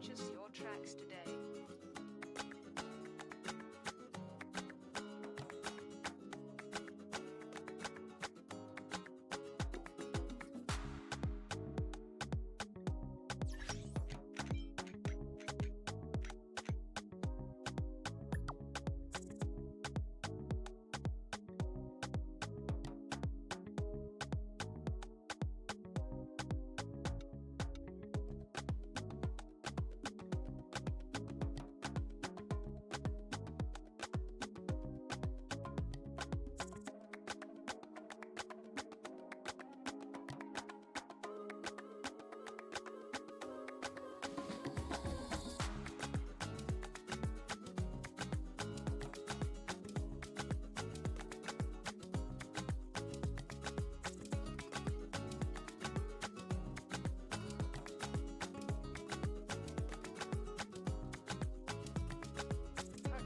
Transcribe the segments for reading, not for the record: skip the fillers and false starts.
Purchase your tracks today.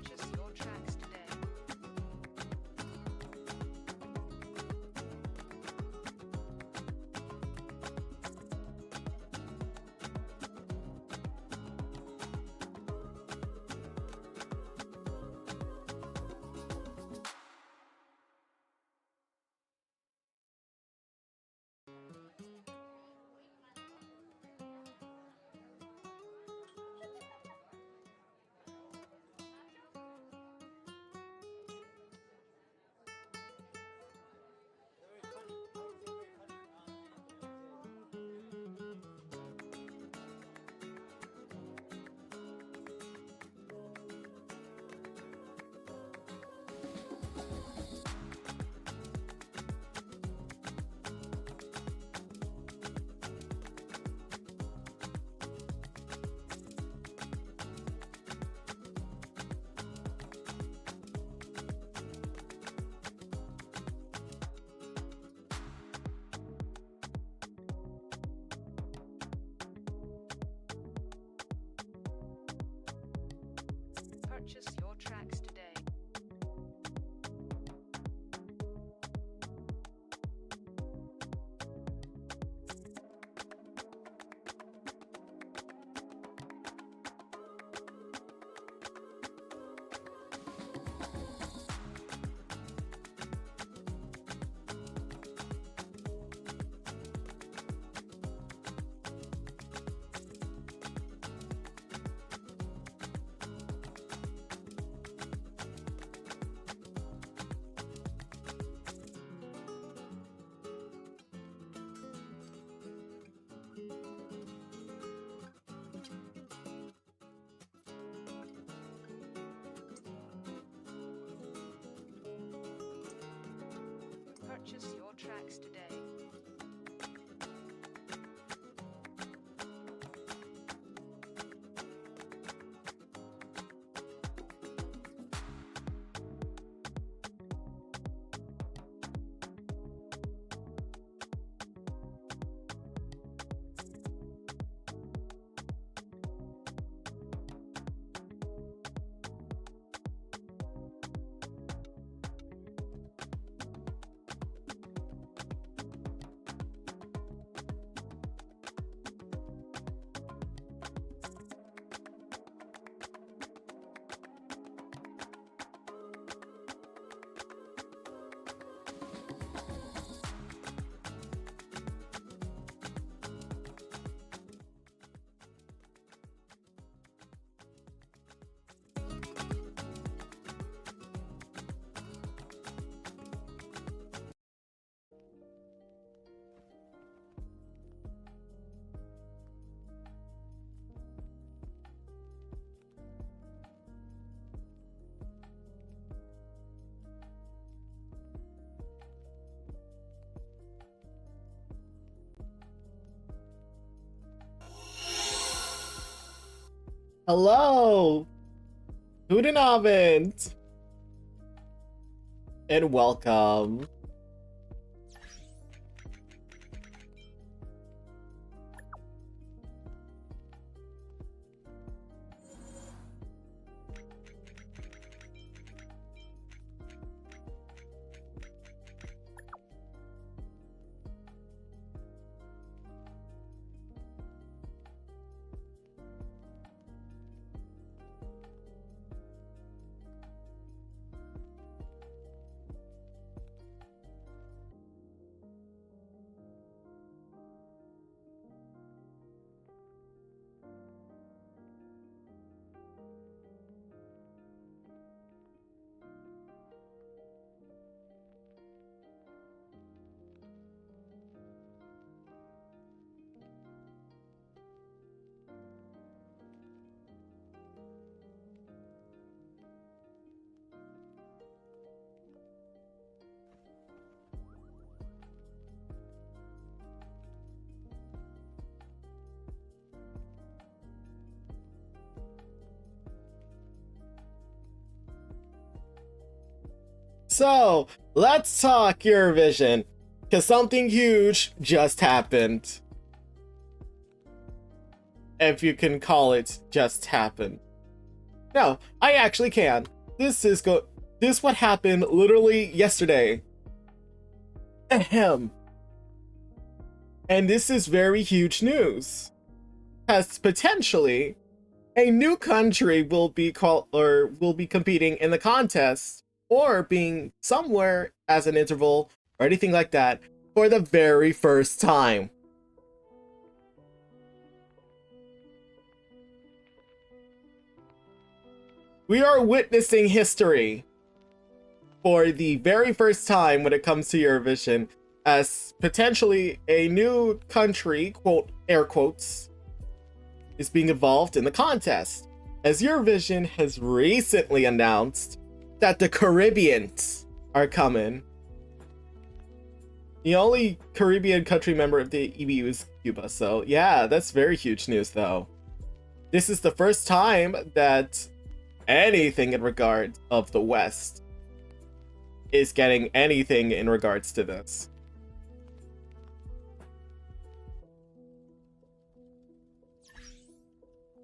Purchase your tracks today. Purchase your tracks today. Purchase your tracks today. Hello! Guten Abend! And welcome. So, let's talk Eurovision, because something huge just happened. If you can call it just happened. No, I actually can. This what happened literally yesterday. Ahem. And this is very huge news. As potentially a new country will be competing in the contest or being somewhere as an interval or anything like that for the very first time. We are witnessing history for the very first time when it comes to Eurovision, as potentially a new country, quote, air quotes, is being involved in the contest, as Eurovision has recently announced that the Caribbeans are coming. The only Caribbean country member of the EBU is Cuba, so yeah, that's very huge news though. This is the first time that anything in regard of the West is getting anything in regards to this.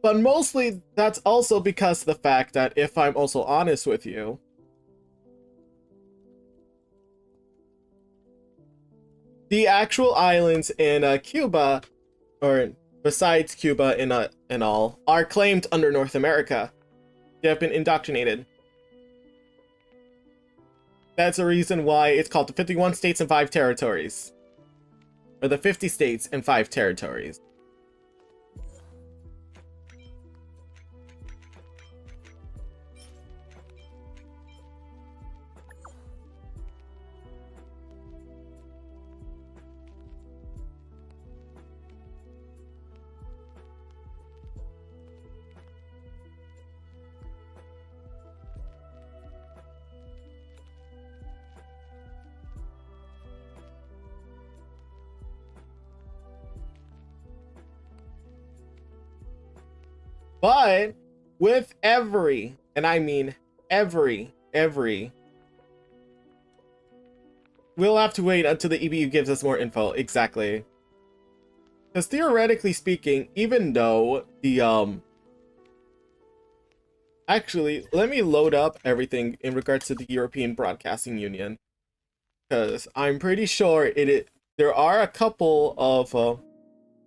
But mostly that's also because of the fact that, if I'm also honest with you, the actual islands in Cuba, or besides Cuba and all, are claimed under North America. They have been indoctrinated. That's the reason why it's called the 51 states and 5 territories. Or the 50 states and 5 territories. But with every, and I mean every, we'll have to wait until the EBU gives us more info. Exactly. Because theoretically speaking, even though the, actually, let me load up everything in regards to the European Broadcasting Union. Because I'm pretty sure there are a couple of,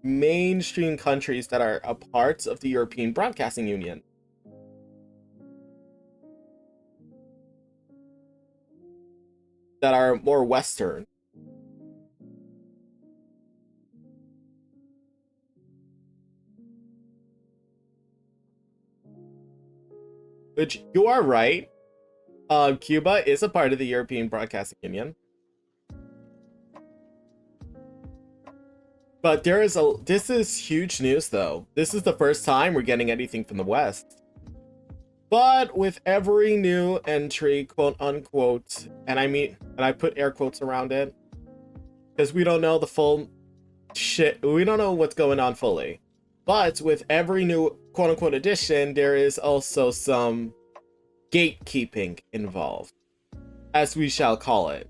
mainstream countries that are a part of the European Broadcasting Union. That are more Western. Which, you are right. Cuba is a part of the European Broadcasting Union. But this is huge news though. This is the first time we're getting anything from the West. But with every new entry, quote unquote, and I put air quotes around it, because we don't know the full shit, we don't know what's going on fully. But with every new quote unquote addition, there is also some gatekeeping involved, as we shall call it.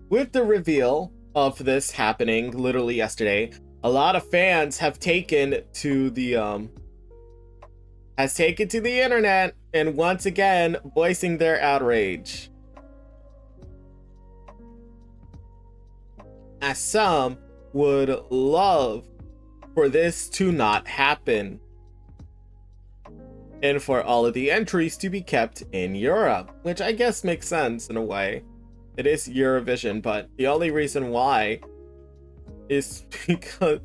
With the reveal of this happening literally yesterday, a lot of fans have taken to the internet and once again voicing their outrage. As some would love for this to not happen, and for all of the entries to be kept in Europe, which I guess makes sense in a way. It is Eurovision, but the only reason why is because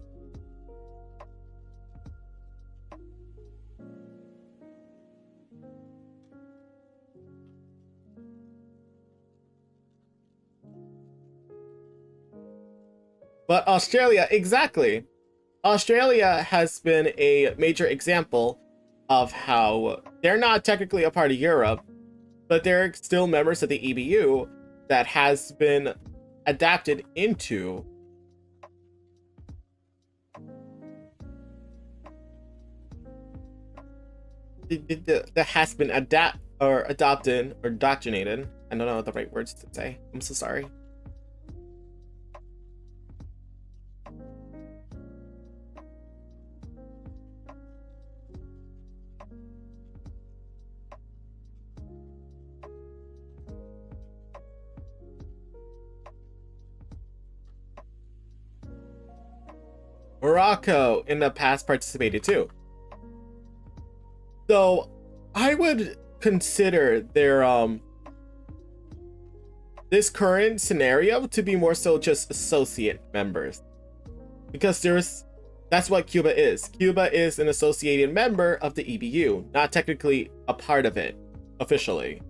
but Australia, exactly. Australia has been a major example of how they're not technically a part of Europe, but they're still members of the EBU that has been adapted into that has been adopted or indoctrinated. I don't know what the right words to say. I'm so sorry. Morocco in the past participated too. So I would consider their this current scenario to be more so just associate members. Because that's what Cuba is. Cuba is an associated member of the EBU, not technically a part of it officially.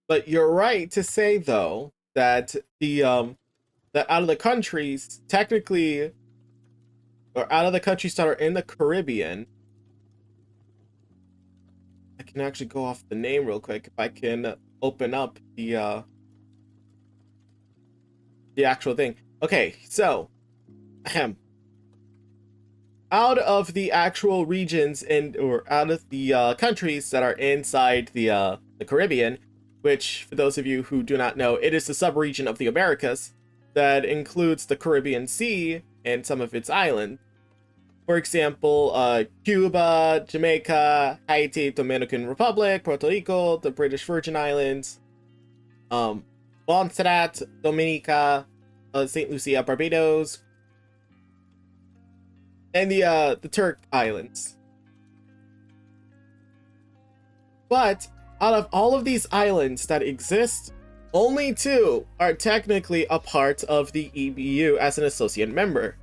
But you're right to say though that that out of the countries technically, or out of the countries that are in the Caribbean, I can actually go off the name real quick if I can open up the actual thing. Okay, so out of the actual regions or out of the countries that are inside the Caribbean, which for those of you who do not know, it is the subregion of the Americas that includes the Caribbean Sea and some of its islands. For example, Cuba, Jamaica, Haiti, Dominican Republic, Puerto Rico, the British Virgin Islands, Montserrat, Dominica, St. Lucia, Barbados, and the Turk Islands. But out of all of these islands that exist, only 2 are technically a part of the EBU as an associate member.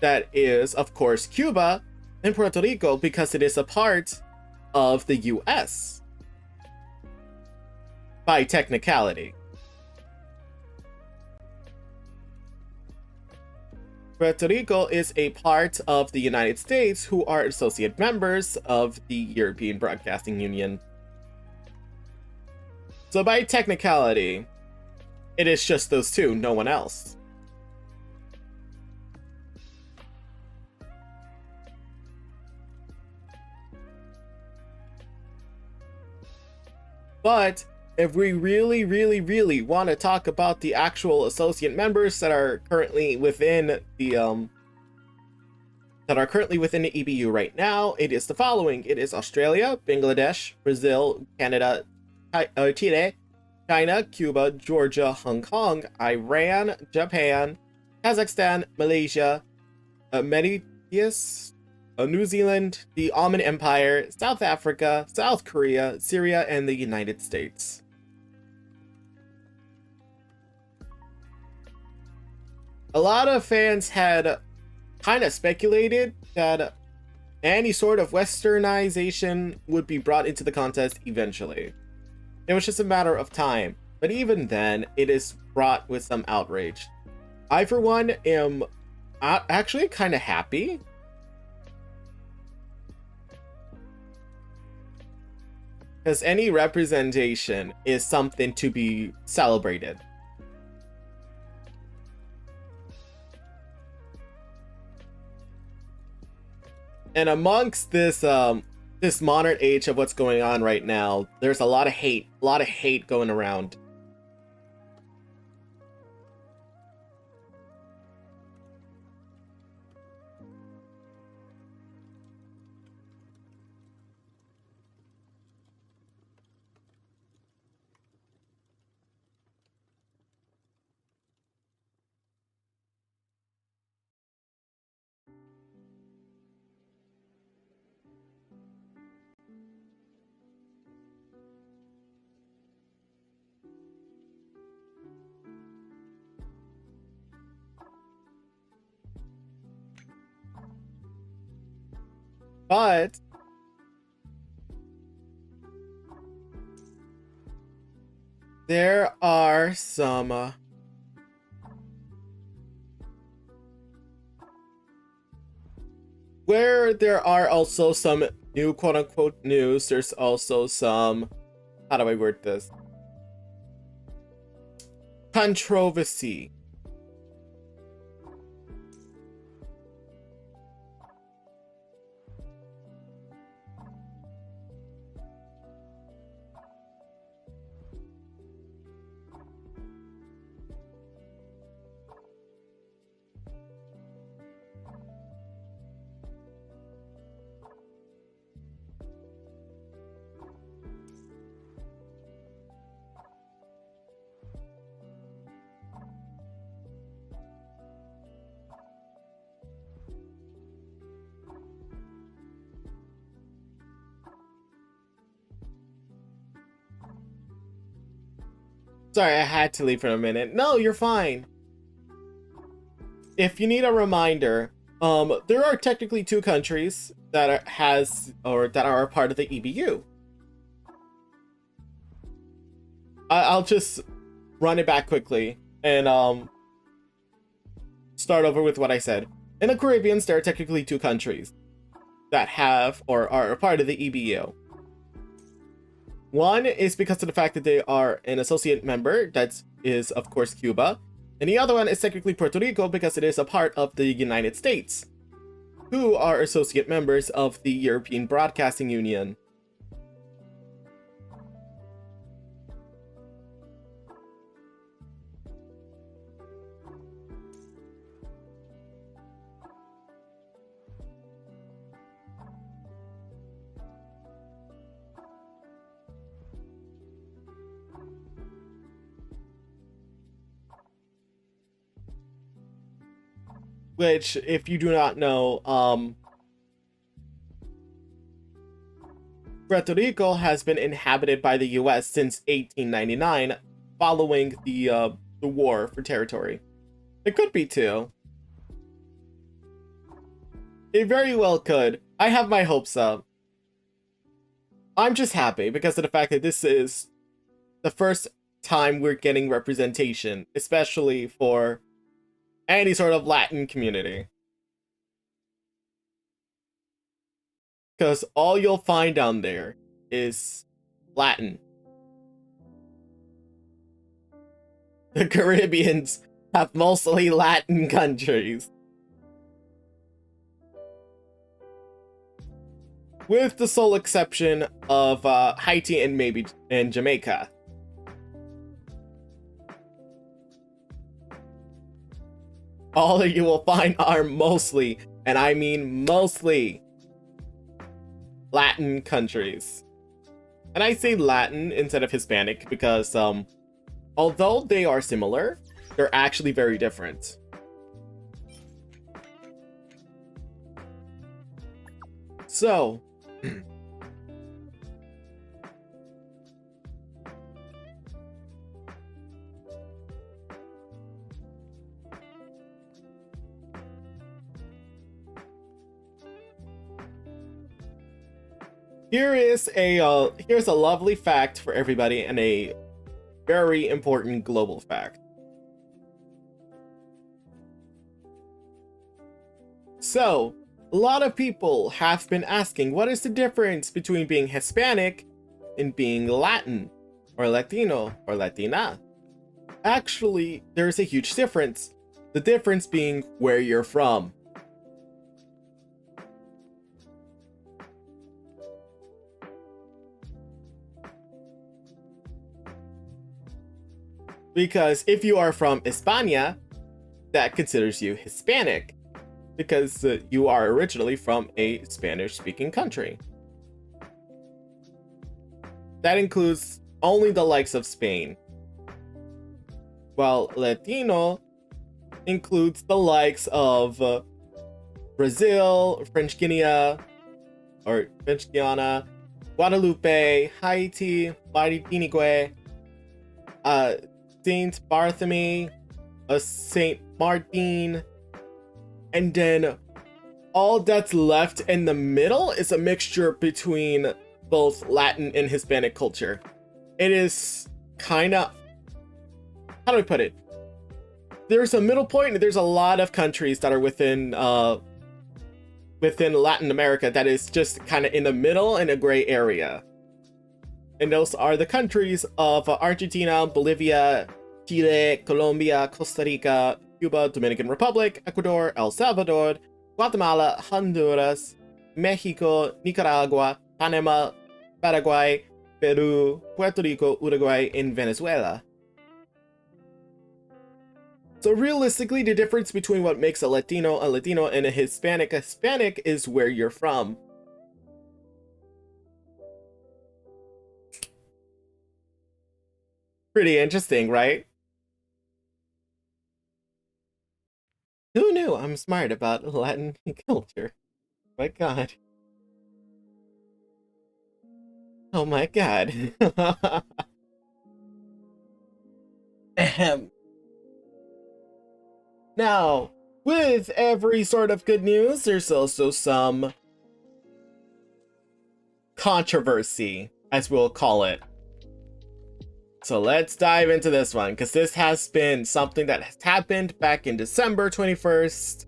That is, of course, Cuba and Puerto Rico, because it is a part of the US by technicality. Puerto Rico is a part of the United States, who are associate members of the European Broadcasting Union. So by technicality, it is just those 2, no one else. But if we really, really, really want to talk about the actual associate members that are currently within the EBU right now, it is the following. It is Australia, Bangladesh, Brazil, Canada, Chile, China, Cuba, Georgia, Hong Kong, Iran, Japan, Kazakhstan, Malaysia, Mauritius, New Zealand, the Ottoman Empire, South Africa, South Korea, Syria, and the United States. A lot of fans had kind of speculated that any sort of westernization would be brought into the contest eventually. It was just a matter of time, but even then, it is fraught with some outrage. I, for one, am actually kind of happy. Because any representation is something to be celebrated. And amongst this this modern age of what's going on right now, there's a lot of hate going around. But there are some where there are also some new quote-unquote news. There's also some, how do I word this, controversy. Sorry, I had to leave for a minute. No, you're fine. If you need a reminder, there are technically two countries that that are a part of the EBU. I'll just run it back quickly and start over with what I said. In the Caribbean, there are technically two countries that have or are a part of the EBU. One is because of the fact that they are an associate member, that is, of course, Cuba. And the other one is technically Puerto Rico because it is a part of the United States, who are associate members of the European Broadcasting Union. Which, if you do not know, Puerto Rico has been inhabited by the US since 1899, following the war for territory. It could be too. It very well could. I have my hopes up. I'm just happy because of the fact that this is the first time we're getting representation, especially for any sort of Latin community. Because all you'll find down there is Latin. The Caribbeans have mostly Latin countries, with the sole exception of Haiti and maybe Jamaica. All that you will find are mostly, and I mean mostly, Latin countries. And I say Latin instead of Hispanic because although they are similar, they're actually very different. So here's a lovely fact for everybody and a very important global fact. So, a lot of people have been asking, what is the difference between being Hispanic and being Latin, or Latino, or Latina? Actually, there's a huge difference. The difference being where you're from. Because if you are from España, that considers you Hispanic, because you are originally from a Spanish-speaking country. That includes only the likes of Spain, while Latino includes the likes of Brazil, French Guiana, Guadeloupe, Haiti, Martinique, Saint Bartholomew, Saint Martin, and then all that's left in the middle is a mixture between both Latin and Hispanic culture. It is kind of, how do I put it? There's a middle point, and there's a lot of countries that are within Latin America that is just kind of in the middle in a gray area. And those are the countries of Argentina, Bolivia, Chile, Colombia, Costa Rica, Cuba, Dominican Republic, Ecuador, El Salvador, Guatemala, Honduras, Mexico, Nicaragua, Panama, Paraguay, Peru, Puerto Rico, Uruguay, and Venezuela. So realistically, the difference between what makes a Latino and a Hispanic is where you're from. Pretty interesting, right? Who knew I'm smart about Latin culture? My god. Oh my god. Ahem. Now, with every sort of good news, there's also some controversy, as we'll call it. So let's dive into this one, because this has been something that has happened back in December 21st,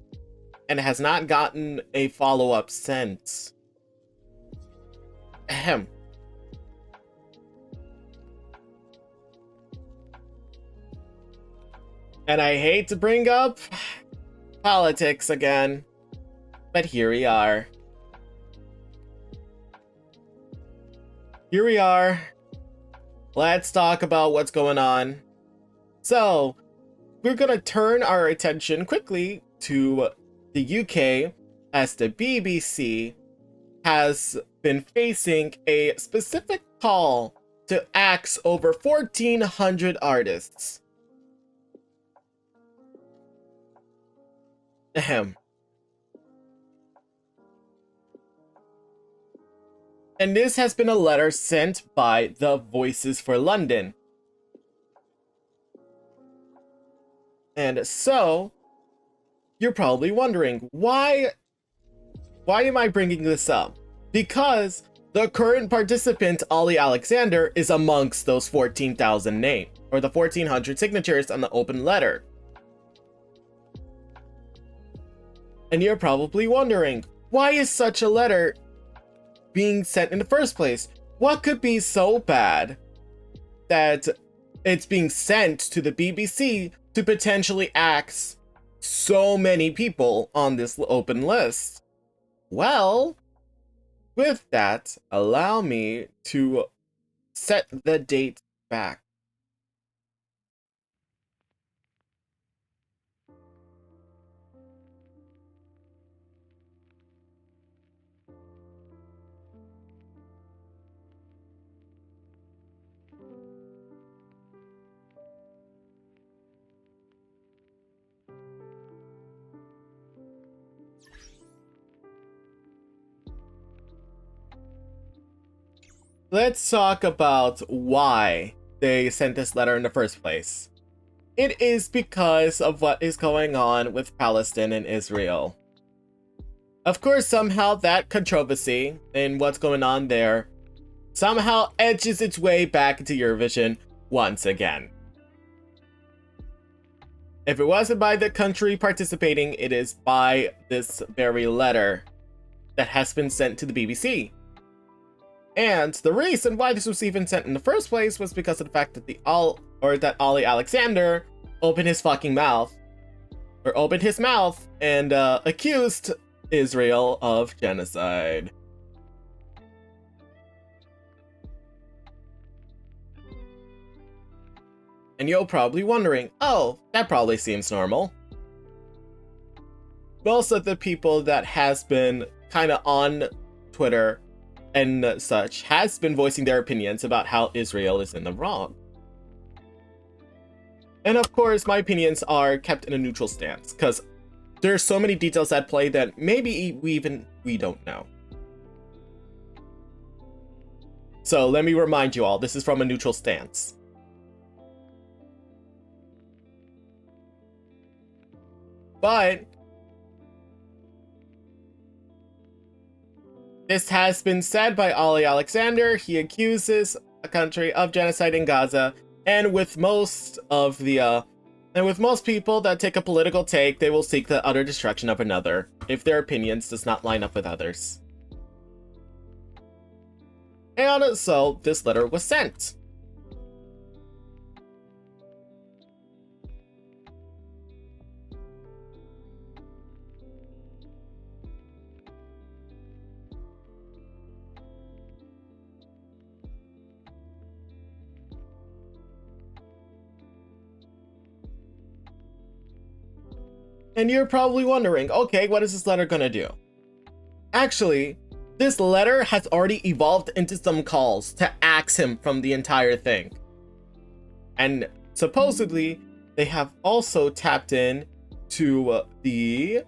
and has not gotten a follow-up since. Ahem. And I hate to bring up politics again, but here we are. Here we are. Let's talk about what's going on. So, we're gonna turn our attention quickly to the UK, as the BBC has been facing a specific call to axe over 1,400 artists. Ahem. And this has been a letter sent by the Voices for London. And so, you're probably wondering, why am I bringing this up? Because the current participant, Ollie Alexander, is amongst those 14,000 names, or the 1,400 signatures on the open letter. And you're probably wondering, why is such a letter being sent in the first place? What could be so bad that it's being sent to the BBC to potentially axe so many people on this open list? Well, with that, allow me to set the date back. Let's talk about why they sent this letter in the first place. It is because of what is going on with Palestine and Israel. Of course, somehow that controversy and what's going on there somehow edges its way back into Eurovision once again. If it wasn't by the country participating, it is by this very letter that has been sent to the BBC. And the reason why this was even sent in the first place was because of the fact that that Ollie Alexander opened his mouth and accused Israel of genocide. And you're probably wondering, oh, that probably seems normal. Most of the people that has been kind of on Twitter and such has been voicing their opinions about how Israel is in the wrong. And of course, my opinions are kept in a neutral stance, because there's so many details at play that maybe we don't know. So let me remind you all, this is from a neutral stance. But This has been said by Ali Alexander. He accuses a country of genocide in Gaza, and with most people that take a political take, they will seek the utter destruction of another if their opinions does not line up with others. And so this letter was sent. And you're probably wondering, okay, what is this letter gonna do? Actually, this letter has already evolved into some calls to axe him from the entire thing. And supposedly, they have also tapped in to the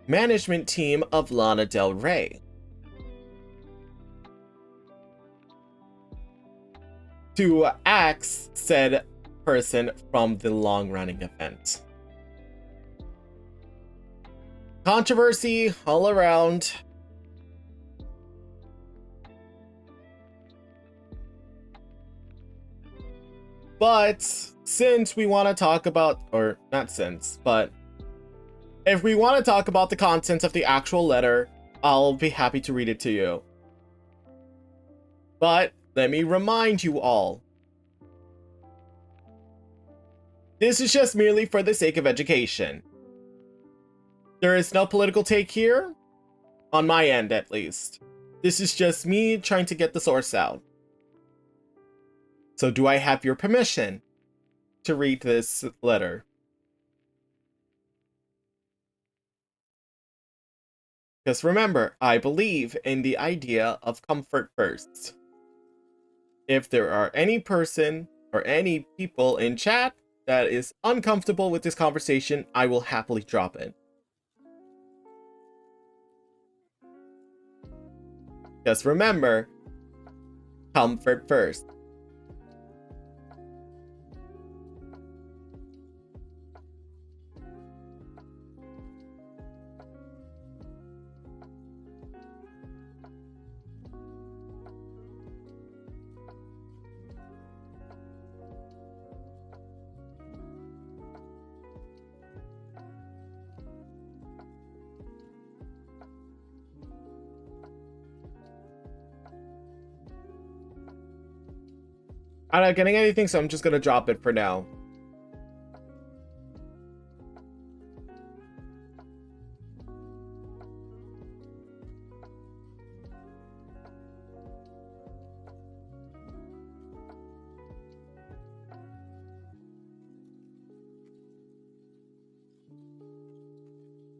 management team of Lana Del Rey to axe said person from the long-running event. Controversy all around. But since we want to talk about, or not since, but if we want to talk about the contents of the actual letter, I'll be happy to read it to you. But let me remind you all. This is just merely for the sake of education. There is no political take here, on my end at least. This is just me trying to get the source out. So do I have your permission to read this letter? Because remember, I believe in the idea of comfort first. If there are any person or any people in chat that is uncomfortable with this conversation, I will happily drop it. Just remember, comfort first. I'm not getting anything, so I'm just gonna drop it for now.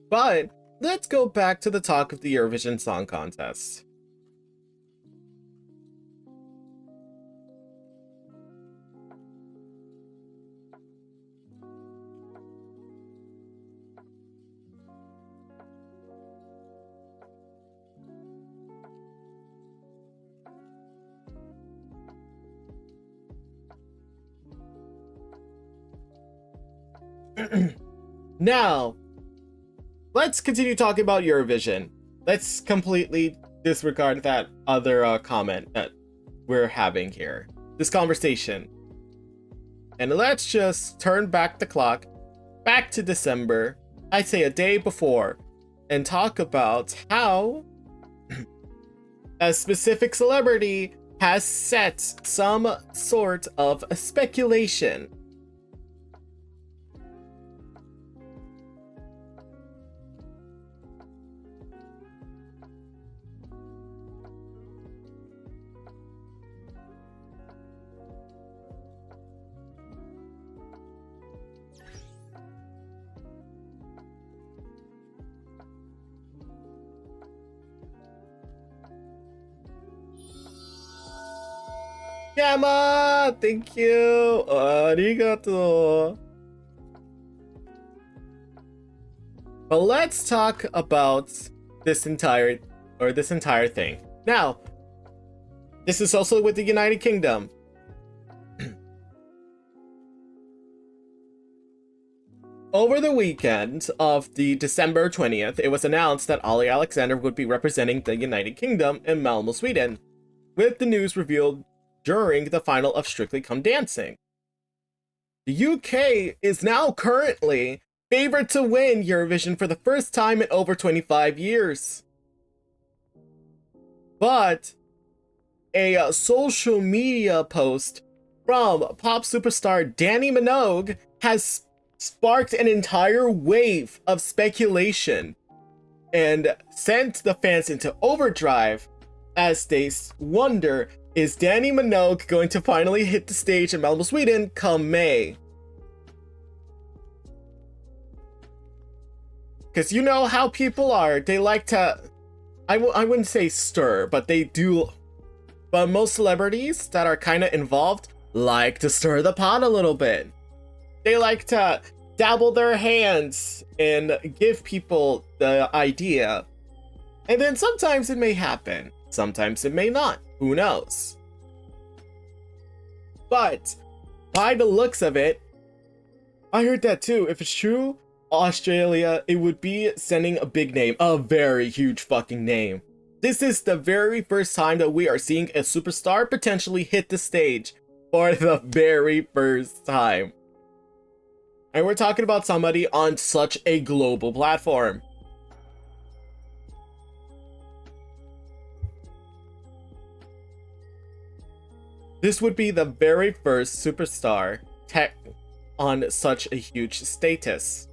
But let's go back to the talk of the Eurovision Song Contest. Now, let's continue talking about Eurovision. Let's completely disregard that other comment that we're having here. This conversation. And let's just turn back the clock, back to December, I'd say a day before, and talk about how a specific celebrity has set some sort of a speculation. Yama, thank you. Arigato. But let's talk about this entire thing. Now, this is also with the United Kingdom. over the weekend of the December 20th, it was announced that Ali Alexander would be representing the United Kingdom in Malmo, Sweden, with the news revealed during the final of Strictly Come Dancing. The UK is now currently favored to win Eurovision for the first time in over 25 years. But a social media post from pop superstar Danny Minogue has sparked an entire wave of speculation and sent the fans into overdrive as they wonder, is Danny Minogue going to finally hit the stage in Malmo, Sweden come May? Because you know how people are, they like to, I wouldn't say stir, but they do, but most celebrities that are kind of involved like to stir the pot a little bit. They like to dabble their hands and give people the idea. And then sometimes it may happen. Sometimes it may not. Who knows? But by the looks of it, I heard that too. If it's true, Australia, it would be sending a big name. A very huge fucking name. This is the very first time that we are seeing a superstar potentially hit the stage for the very first time. And we're talking about somebody on such a global platform. This would be the very first superstar tech on such a huge status.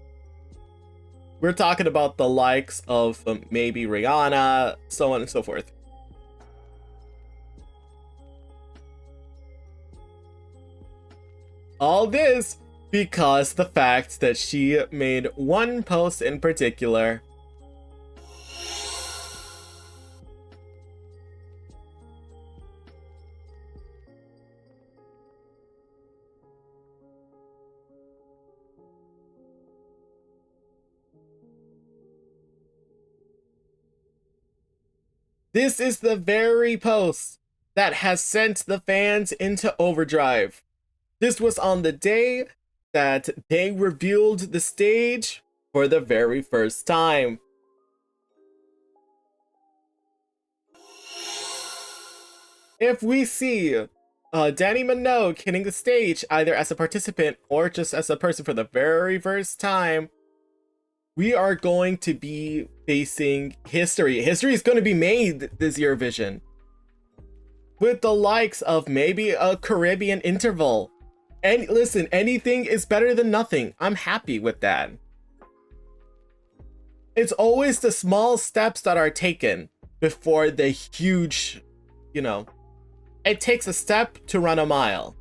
We're talking about the likes of maybe Rihanna, so on and so forth. All this because the fact that she made one post in particular. This is the very post that has sent the fans into overdrive. This was on the day that they revealed the stage for the very first time. If we see Danny Minogue hitting the stage either as a participant or just as a person for the very first time, we are going to be facing history. History is going to be made this Eurovision. With the likes of maybe a Caribbean interval. And listen, anything is better than nothing. I'm happy with that. It's always the small steps that are taken before the huge, you know, it takes a step to run a mile.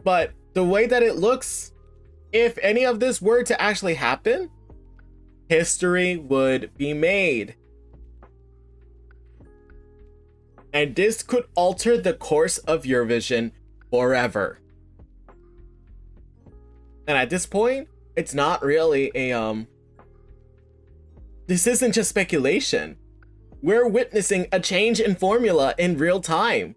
But the way that it looks, if any of this were to actually happen, history would be made. And this could alter the course of Eurovision forever. And at this point, it's not really a, this isn't just speculation. We're witnessing a change in formula in real time.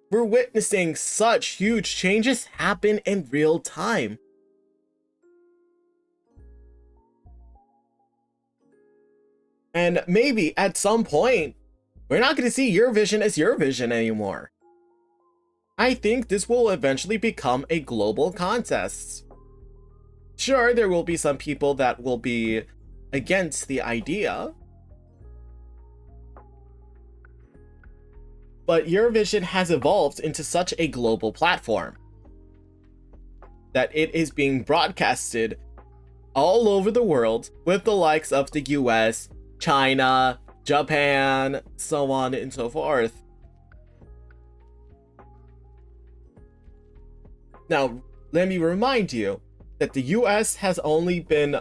We're witnessing such huge changes happen in real time. And maybe at some point, we're not going to see Eurovision as Eurovision anymore. I think this will eventually become a global contest. Sure, there will be some people that will be against the idea. But Eurovision has evolved into such a global platform that it is being broadcasted all over the world with the likes of the US, China, Japan, so on and so forth. Now, let me remind you that the US has only been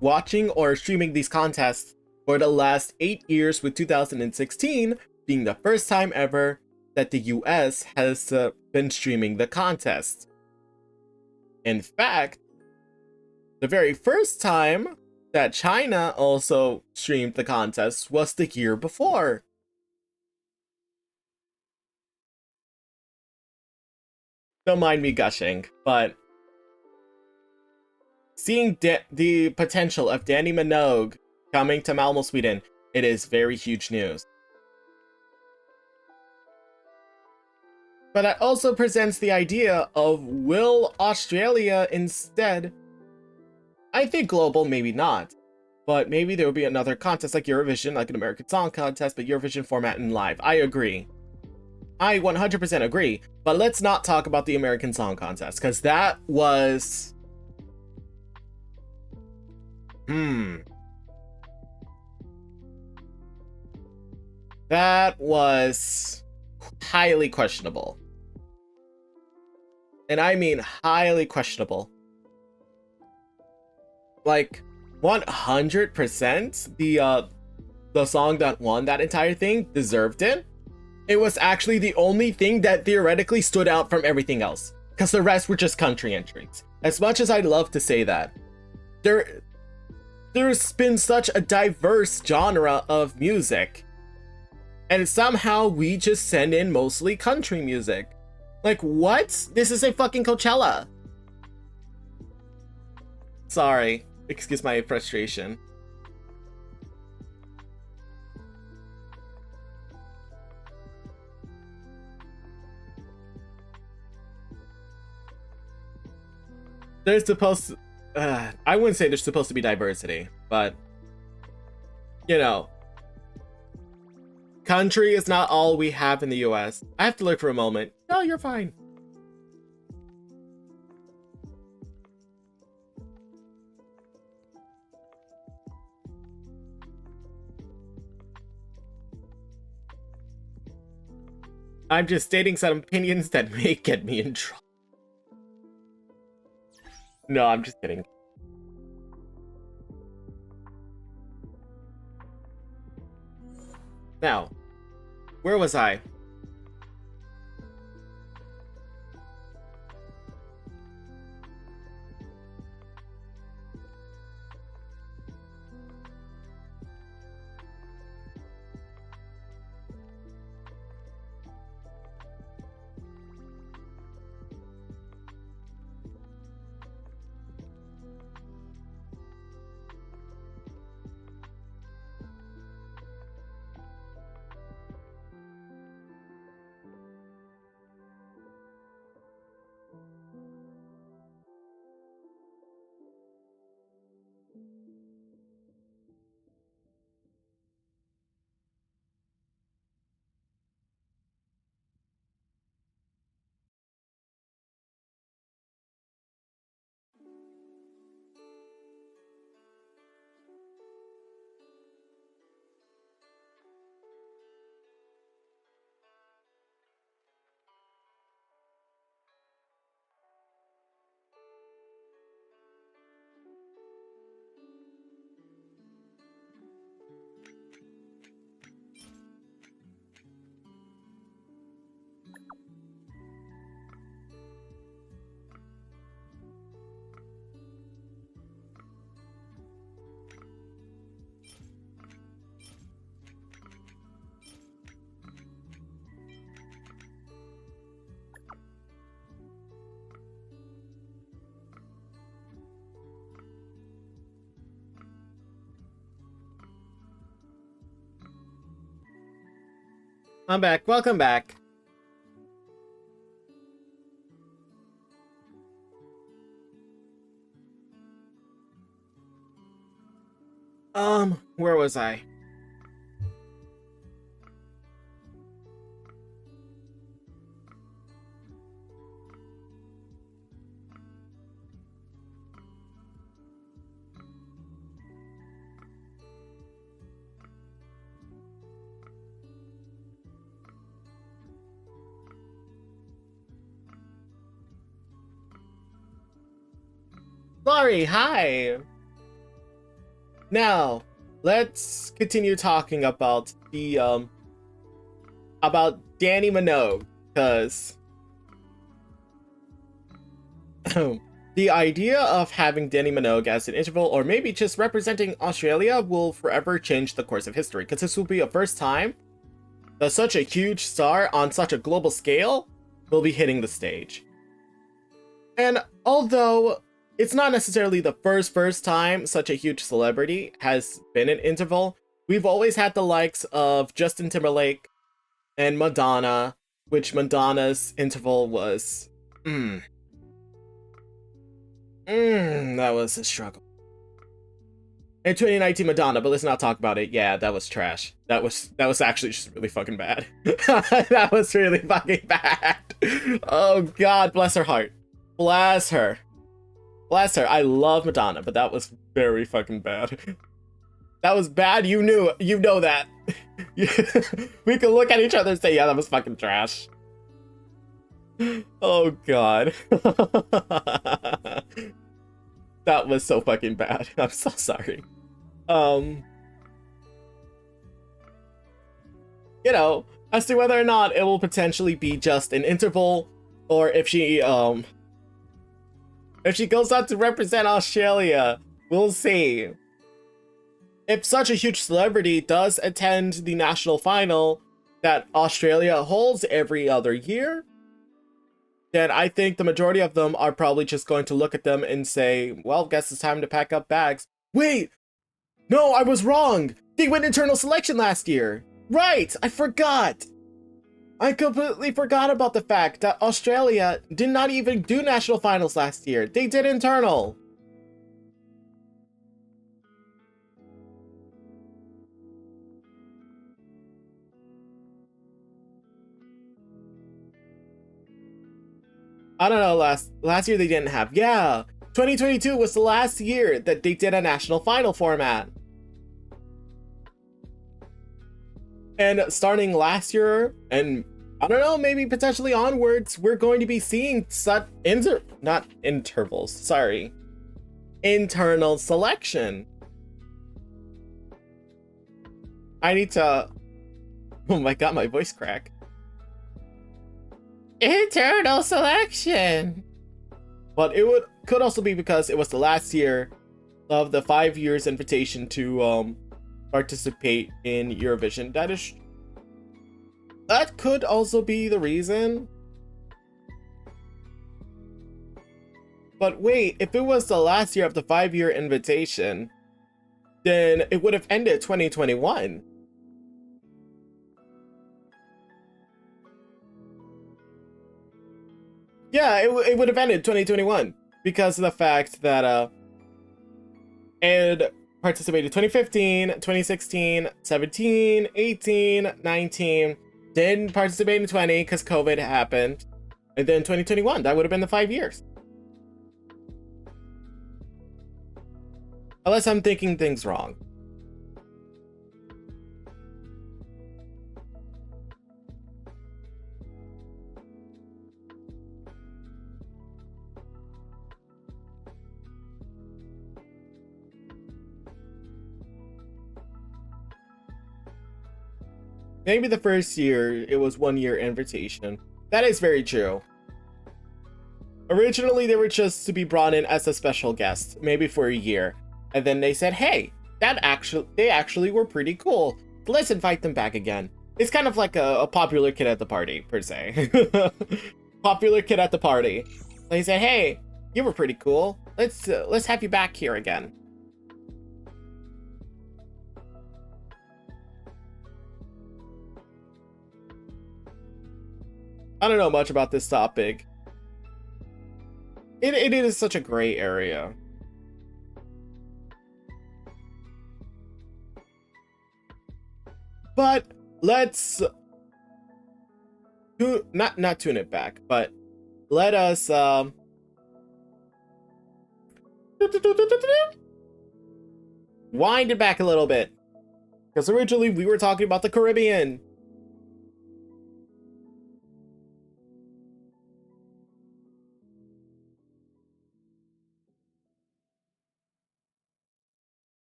watching or streaming these contests for the last 8 years, with 2016 being the first time ever that the US has been streaming the contest. In fact, the very first time that China also streamed the contest was the year before. Don't mind me gushing, but seeing the potential of Danny Minogue coming to Malmo, Sweden, it is very huge news. But that also presents the idea of, will Australia instead? I think global, maybe not. But maybe there will be another contest like Eurovision, like an American Song Contest, but Eurovision format and live. I agree. I 100% agree. But let's not talk about the American Song Contest, because that was... That was highly questionable. And I mean highly questionable. Like, 100% the song that won that entire thing deserved it. It was actually the only thing that theoretically stood out from everything else, because the rest were just country entries. As much as I'd love to say that, there's been such a diverse genre of music, and somehow we just send in mostly country music. Like, what? This is a fucking Coachella. Sorry. Excuse my frustration. There's supposed to... I wouldn't say there's supposed to be diversity, but... You know... Country is not all we have in the US. I have to look for a moment. No, you're fine. I'm just stating some opinions that may get me in trouble. No, I'm just kidding. Now, where was I? I'm back. Welcome back. Where was I? Sorry, hi! Now, let's continue talking about the, about Danny Minogue, because the idea of having Danny Minogue as an interval, or maybe just representing Australia, will forever change the course of history, because this will be a first time that such a huge star on such a global scale will be hitting the stage. And although it's not necessarily the first time such a huge celebrity has been in Interval, we've always had the likes of Justin Timberlake and Madonna, which Madonna's Interval was... that was a struggle. In 2019 Madonna, but let's not talk about it. Yeah, that was trash. That was actually just really fucking bad. That was really fucking bad. Oh god, bless her heart. Bless her. Bless her. I love Madonna, but that was very fucking bad. That was bad. You know that. We could look at each other and say, yeah, that was fucking trash. Oh god. That was so fucking bad. I'm so sorry. You know, as to whether or not it will potentially be just an Interval, or if she goes out to represent Australia, we'll see. If such a huge celebrity does attend the national final that Australia holds every other year, then I think the majority of them are probably just going to look at them and say, well, guess it's time to pack up bags. Wait! No, I was wrong! They went internal selection last year! Right! I forgot! I completely forgot about the fact that Australia did not even do national finals last year. They did internal. I don't know, last year they didn't have. Yeah, 2022 was the last year that they did a national final format. And starting last year, and I don't know, maybe potentially onwards, we're going to be seeing such internal selection. I need to, oh my god, my voice crack. Internal selection. But it could also be because it was the last year of the 5 years invitation to participate in Eurovision. That could also be the reason. But wait, if it was the last year of the 5-year invitation, then it would have ended 2021. Yeah, it would have ended 2021 because of the fact that it participated 2015, 2016, 17, 18, 19, didn't participate in 20 because COVID happened, and then 2021, that would have been the 5 years. Unless I'm thinking things wrong. Maybe the first year, it was 1 year invitation. That is very true. Originally, they were just to be brought in as a special guest, maybe for a year. And then they said, hey, they actually were pretty cool. Let's invite them back again. It's kind of like a popular kid at the party, per se. Popular kid at the party. They said, hey, you were pretty cool. Let's have you back here again. I don't know much about this topic. It is such a gray area. But let's not tune it back, but let us wind it back a little bit. Because originally we were talking about the Caribbean.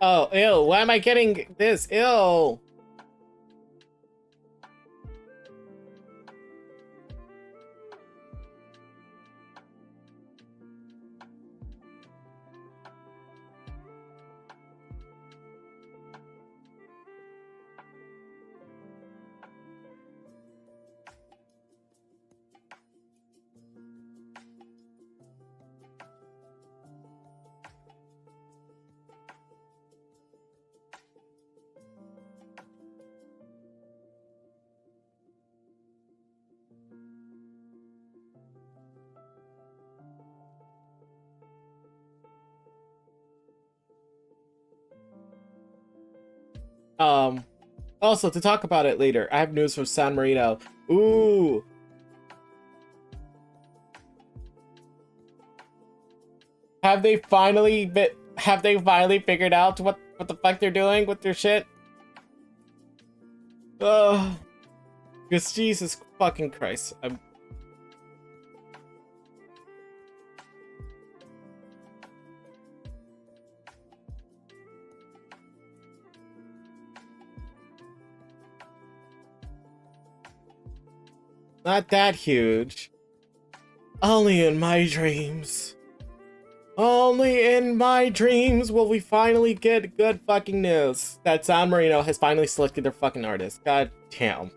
Oh, ew, why am I getting this? Ew. Also, to talk about it later, I have news from San Marino. Ooh. Have they finally figured out what the fuck they're doing with their shit? Ugh. Because Jesus fucking Christ. I'm... Not that huge. Only in my dreams. Only in my dreams will we finally get good fucking news that San Marino has finally selected their fucking artist. God damn.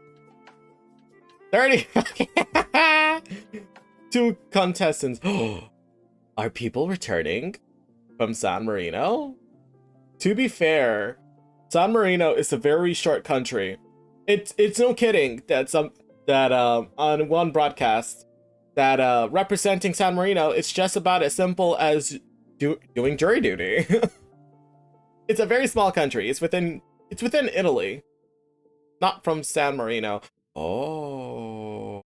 30 fucking 2 contestants. Are people returning from San Marino? To be fair, San Marino is a very short country. It's no kidding that on one broadcast that representing San Marino, it's just about as simple as doing jury duty. It's a very small country. It's within Italy, not from San Marino. Oh,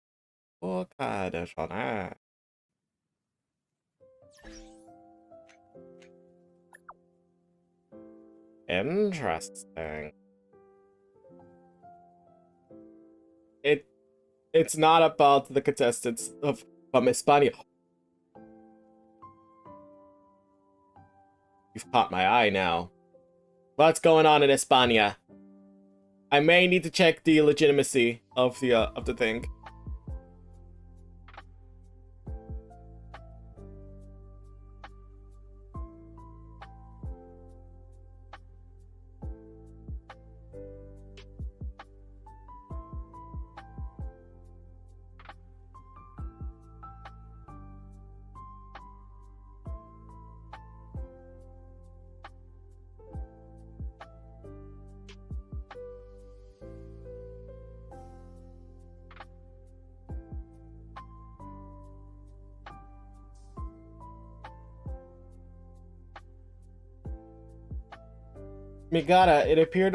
okay, interesting. It's not about the contestants from España. You've caught my eye now. What's going on in España? I may need to check the legitimacy of the thing. Migata, it appeared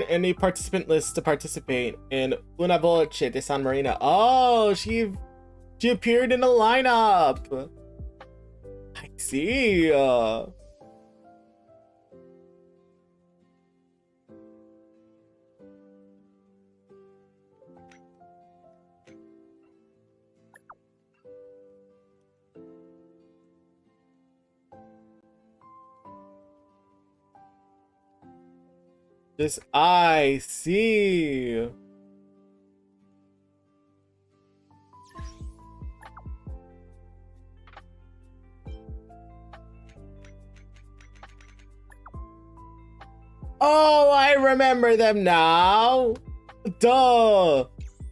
in the participant list to participate in Una Voce de San Marino. Oh, she appeared in the lineup. I see. I see. Oh, I remember them now. Duh.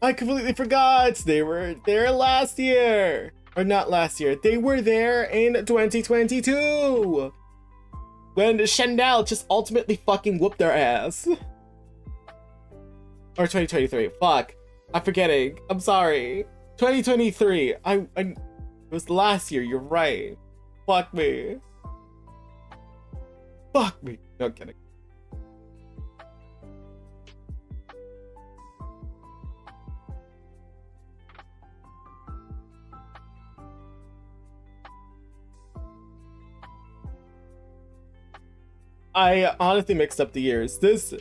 I completely forgot. They were there last year. Or not last year. They were there in 2022. When Chanel just ultimately fucking whooped their ass. Or 2023. Fuck. I'm forgetting. I'm sorry. 2023. It was last year. You're right. Fuck me. Fuck me. No kidding. I honestly mixed up the years. This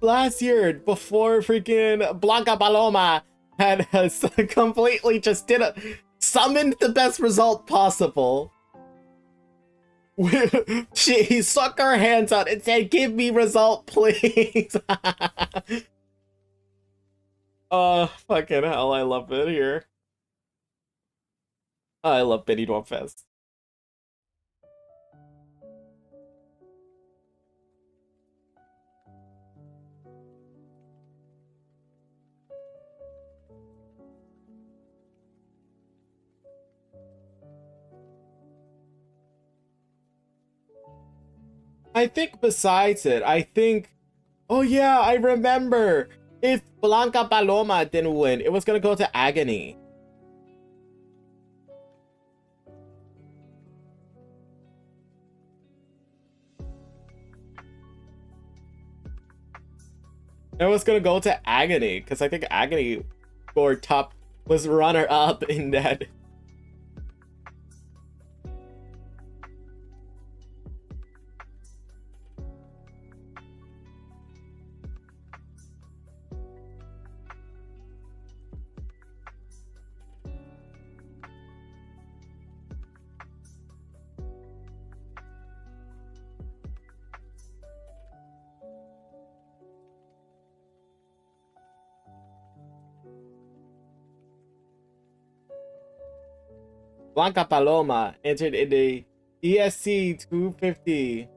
last year, before freaking Blanca Paloma had completely just summoned the best result possible. She stuck her hands out and said, "Give me result, please." Oh, fucking hell, I love it here. I love Benny Fest. I think besides it, oh yeah, I remember. If Blanca Paloma didn't win, it was gonna go to Agony. It was gonna go to Agony, because I think Agony scored top, was runner up in that. Blanca Paloma entered in the ESC 250,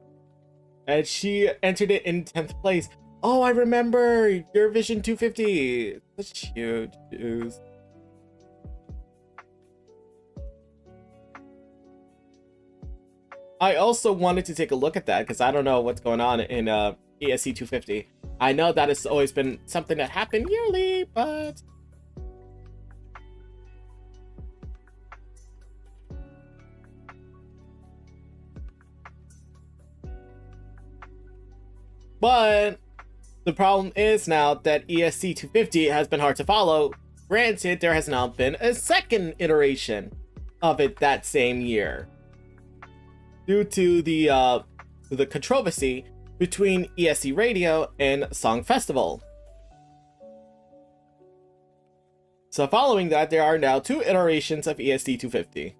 and she entered it in 10th place. Oh, I remember Eurovision 250. Such huge news. I also wanted to take a look at that because I don't know what's going on in ESC 250. I know that it's always been something that happened yearly, but the problem is now that ESC 250 has been hard to follow. Granted, there has now been a second iteration of it that same year, due to the controversy between ESC Radio and Song Festival. So following that, there are now two iterations of ESC 250.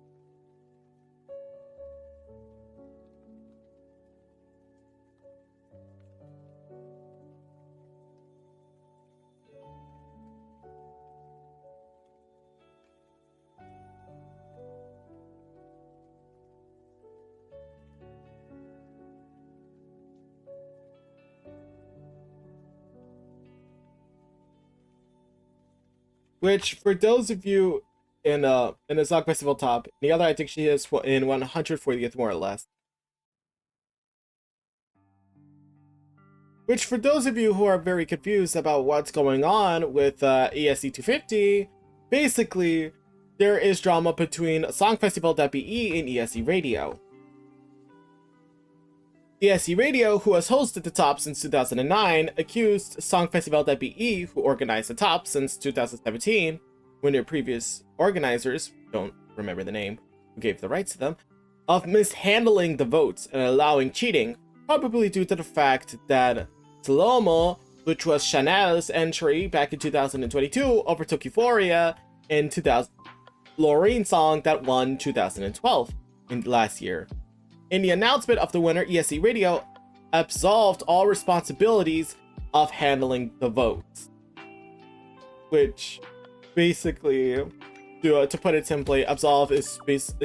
Which, for those of you in the Song Festival top, the other I think she is in 140th more or less. Which, for those of you who are very confused about what's going on with ESC 250, basically there is drama between Songfestival.be and ESC Radio. ESC Radio, who has hosted the top since 2009, accused Songfestival.be, who organized the top since 2017, when their previous organizers, don't remember the name, who gave the rights to them, of mishandling the votes and allowing cheating, probably due to the fact that Slomo, which was Chanel's entry back in 2022, overtook Euphoria in 2000, Lorraine's song that won 2012 in last year. In the announcement of the winner, ESC Radio absolved all responsibilities of handling the votes. Which, basically, to put it simply, absolve is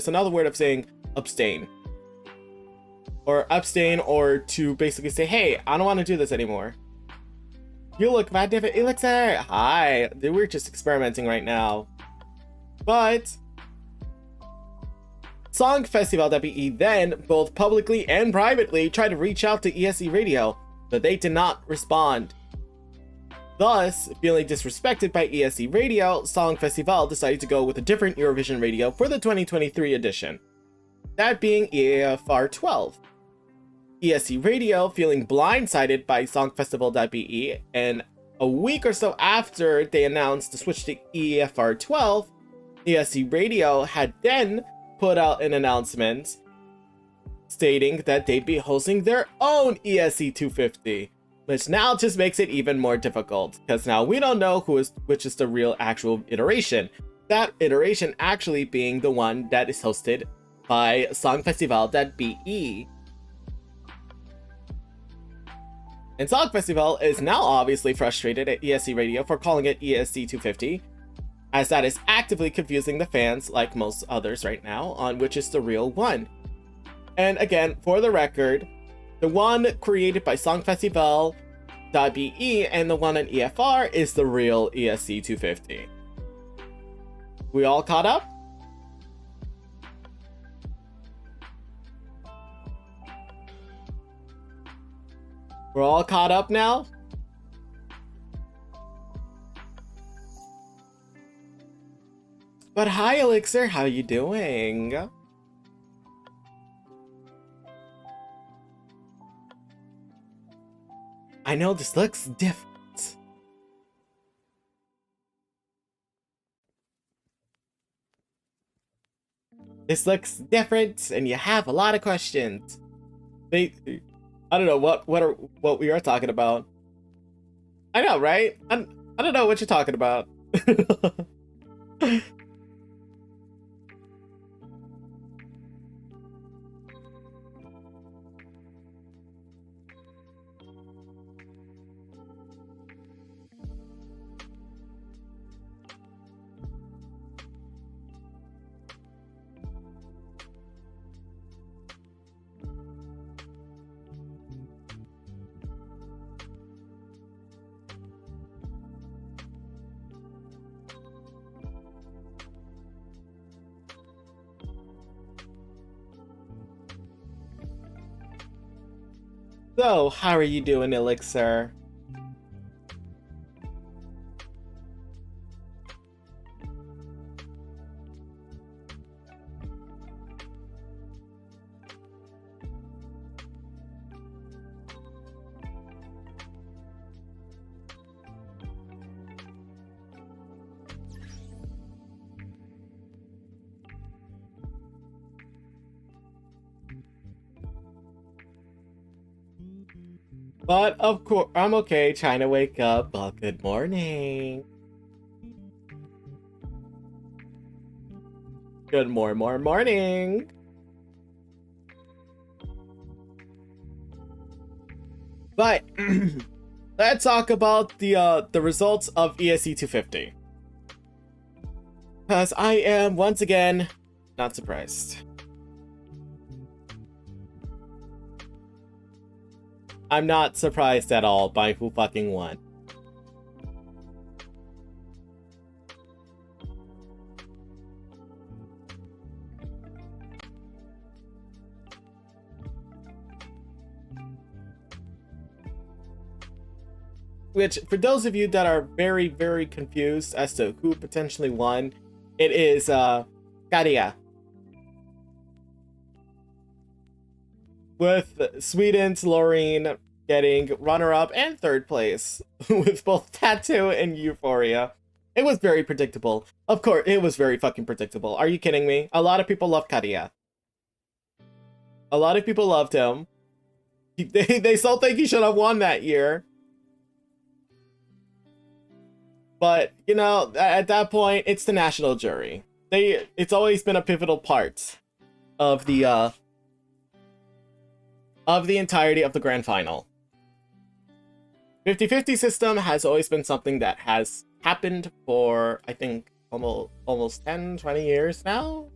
another word of saying abstain. Or abstain, or to basically say, hey, I don't want to do this anymore. You look mad different. Elixir! Hi! We're just experimenting right now. But Songfestival.be then, both publicly and privately, tried to reach out to ESC Radio, but they did not respond. Thus, feeling disrespected by ESC Radio, Songfestival decided to go with a different Eurovision radio for the 2023 edition, that being EAFR 12. ESC Radio, feeling blindsided by Songfestival.be, and a week or so after they announced the switch to EAFR 12, ESC Radio had then put out an announcement stating that they'd be hosting their own ESC 250, which now just makes it even more difficult, because now we don't know which is the real actual iteration. That iteration actually being the one that is hosted by Songfestival.be. And Song Festival is now obviously frustrated at ESC Radio for calling it ESC 250, as that is actively confusing the fans, like most others right now, on which is the real one. And again, for the record, the one created by Songfestival.be and the one on EFR is the real ESC 250. We all caught up? We're all caught up now? But hi, Elixir, how you doing? I know this looks different. This looks different, and you have a lot of questions. I don't know what we are talking about. I know, right? I don't know what you're talking about. So, how are you doing, Elixir? But of course, I'm okay trying to wake up. Well, good morning. Good morning. But let's talk about the results of ESC 250. Because I am once again not surprised. I'm not surprised at all by who fucking won. Which, for those of you that are very, very confused as to who potentially won, it is Karia. With Sweden's Loreen getting runner-up and third place, with both Tattoo and Euphoria. It was very predictable. Of course, it was very fucking predictable. Are you kidding me? A lot of people love Karia. A lot of people loved him. They still think he should have won that year. But, you know, at that point, it's the national jury. It's always been a pivotal part of the entirety of the grand final. 50-50 system has always been something that has happened for, I think, almost 10, 20 years now.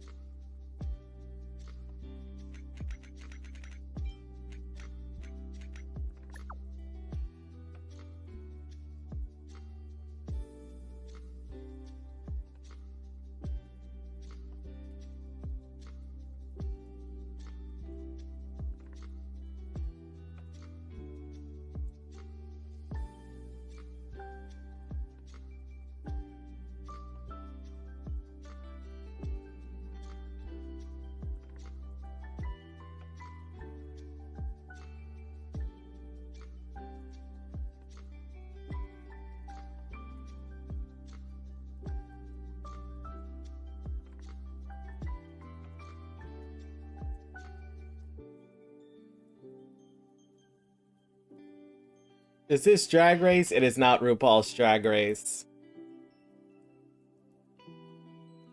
Is this Drag Race? It is not RuPaul's Drag Race.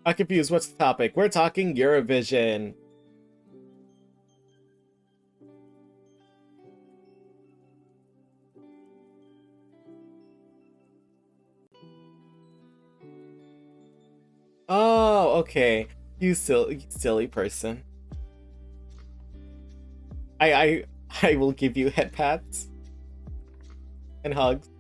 I'm confused. What's the topic? We're talking Eurovision. Oh, okay. You silly person. I will give you head pats and hugs.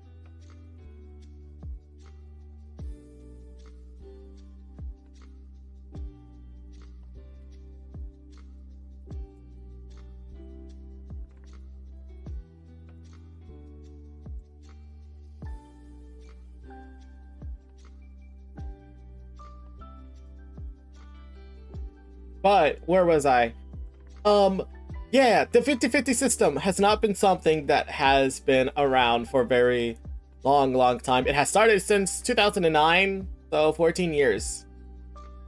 But where was I? Yeah, the 50-50 system has not been something that has been around for a very long time. It has started since 2009, so 14 years.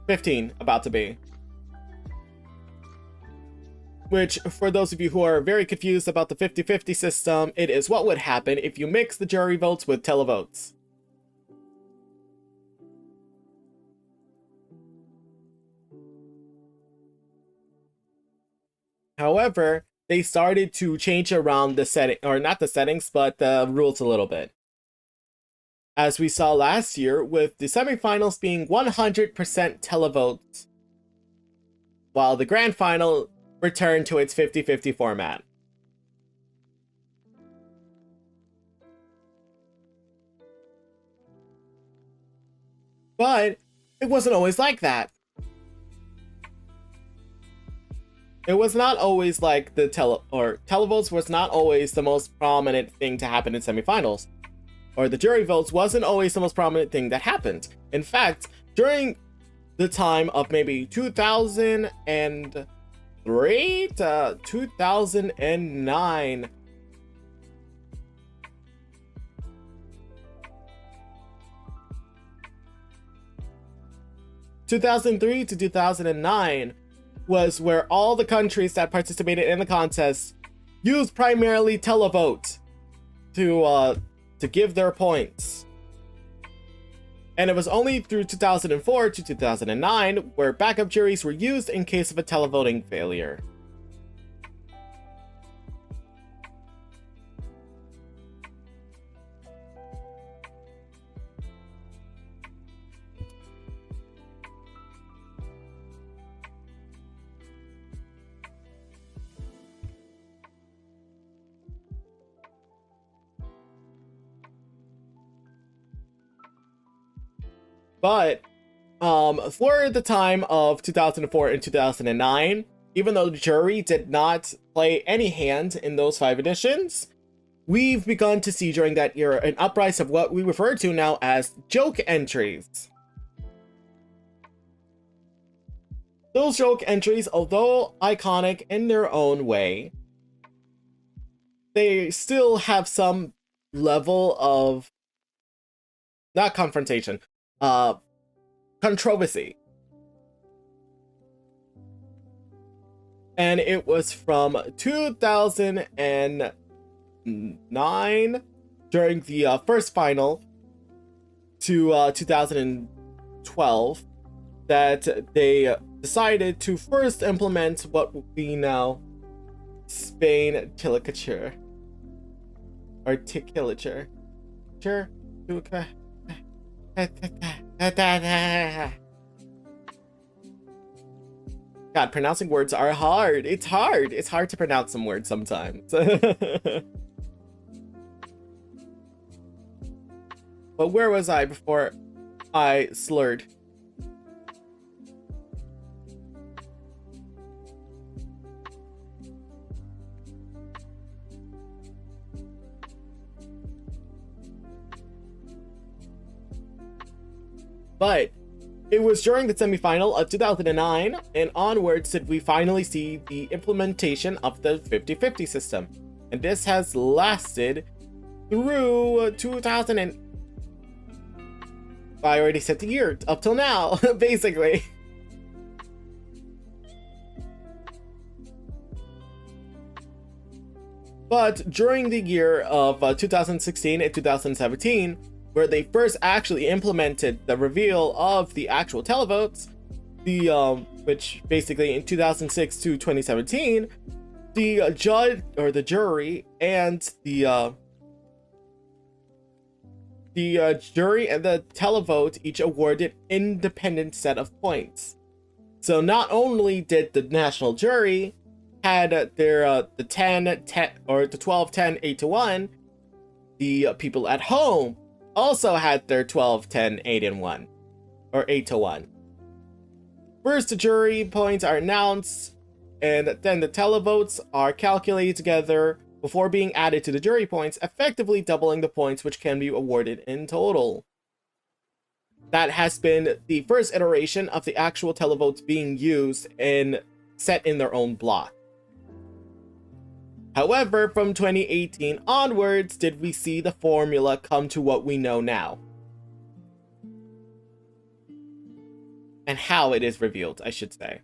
15, about to be. Which, for those of you who are very confused about the 50-50 system, it is what would happen if you mix the jury votes with televotes. However, they started to change around the setting, or not the settings, but the rules a little bit. As we saw last year, with the semifinals being 100% televotes, while the grand final returned to its 50-50 format. But it wasn't always like that. It was not always like the televotes was not always the most prominent thing to happen in semifinals. Or the jury votes wasn't always the most prominent thing that happened. In fact, during the time of maybe 2003 to 2009, to 2009 was where all the countries that participated in the contest used primarily televote to give their points. And it was only through 2004 to 2009 where backup juries were used in case of a televoting failure. But for the time of 2004 and 2009, even though the jury did not play any hand in those 5 editions, we've begun to see during that era an uprise of what we refer to now as joke entries. Those joke entries, although iconic in their own way, they still have some level of, not confrontation, controversy. And it was from 2009 during the first final to 2012 that they decided to first implement what we know Spain tilicature. Articulature. Sure. God, pronouncing words are hard. It's hard. It's hard to pronounce some words sometimes. But where was I before I slurred? But it was during the semifinal of 2009 and onwards that we finally see the implementation of the 50-50 system. And this has lasted through 2000 and... I already said the year, up till now, basically. But during the year of 2016 and 2017, where they first actually implemented the reveal of the actual televotes, which basically in 2006 to 2017, the judge or the jury and the the jury and the televote each awarded independent set of points. So not only did the national jury had their the 10, 10 or the 12, 10, 8 to 1, the people at home also had their 12, 10, 8 and 1 or 8 to 1. First, the jury points are announced, and then the televotes are calculated together before being added to the jury points, effectively doubling the points which can be awarded in total. That has been the first iteration of the actual televotes being used and set in their own block. However, from 2018 onwards, did we see the formula come to what we know now. And how it is revealed, I should say.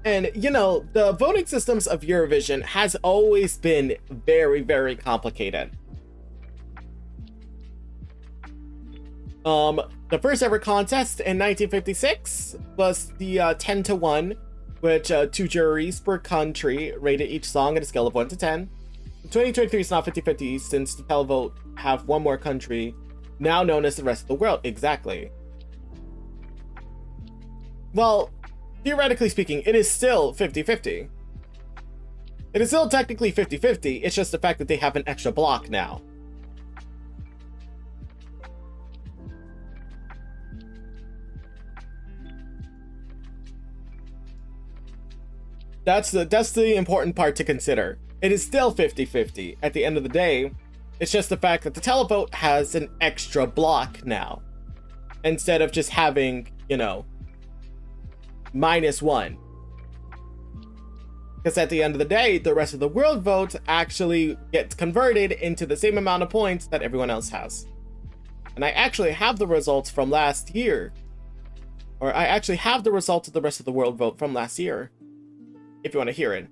And, you know, the voting systems of Eurovision has always been very, very complicated. The first ever contest in 1956 was the 10 to 1, which 2 juries per country rated each song at a scale of 1 to 10. 2023 is not 50-50 since the televote have one more country, now known as the rest of the world. Exactly. Well, theoretically speaking, it is still 50-50. It is still technically 50-50, it's just the fact that they have an extra block now. That's the important part to consider. It is still 50-50 at the end of the day. It's just the fact that the televote has an extra block now. Instead of just having, you know, -1. Because at the end of the day, the rest of the world vote actually gets converted into the same amount of points that everyone else has. And I actually have the results from last year. Or I actually have the results of the rest of the world vote from last year. If you want to hear it.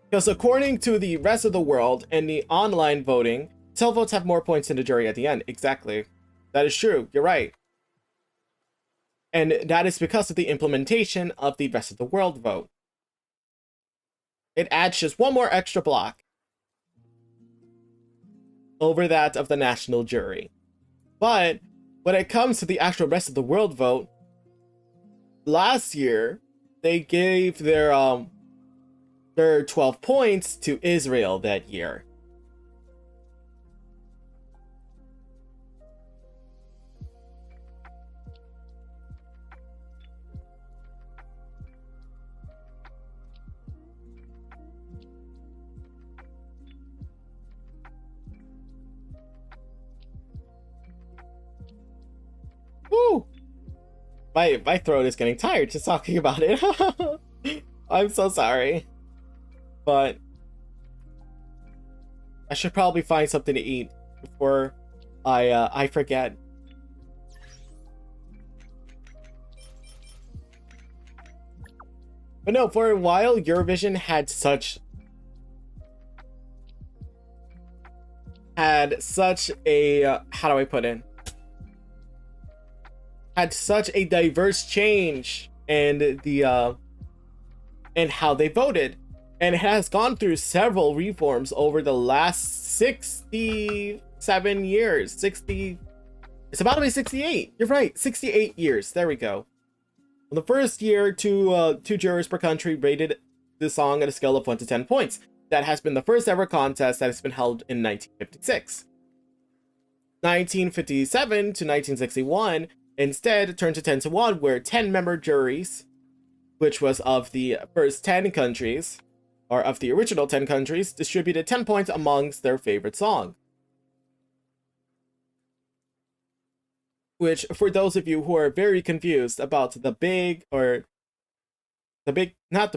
Because according to the rest of the world and the online voting, televotes have more points than the jury at the end. Exactly. That is true. You're right. And that is because of the implementation of the rest of the world vote. It adds just one more extra block over that of the national jury. But when it comes to the actual rest of the world vote, last year they gave their 12 points to Israel that year. Woo! My throat is getting tired just talking about it. I'm so sorry. But I should probably find something to eat before I forget. But no, for a while Eurovision had such a how do I put it? Had such a diverse change and the and how they voted. And it has gone through several reforms over the last 67 years. 60... It's about to be 68. You're right. 68 years. There we go. Well, the first year, two jurors per country rated the song at a scale of 1 to 10 points. That has been the first ever contest that has been held in 1956. 1957 to 1961 instead turned to 10 to 1, where 10-member juries, which was of the first 10 countries, or of the original 10 countries, distributed 10 points amongst their favorite song. Which, for those of you who are very confused about not the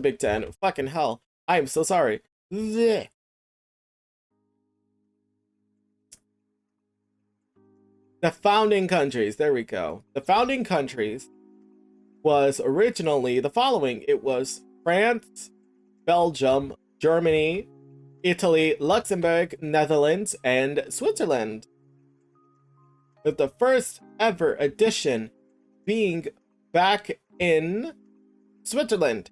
Big Ten, fucking hell, I am so sorry. Blech. The founding countries. There we go. The founding countries was originally the following. It was France, Belgium, Germany, Italy, Luxembourg, Netherlands, and Switzerland. With the first ever edition being back in Switzerland.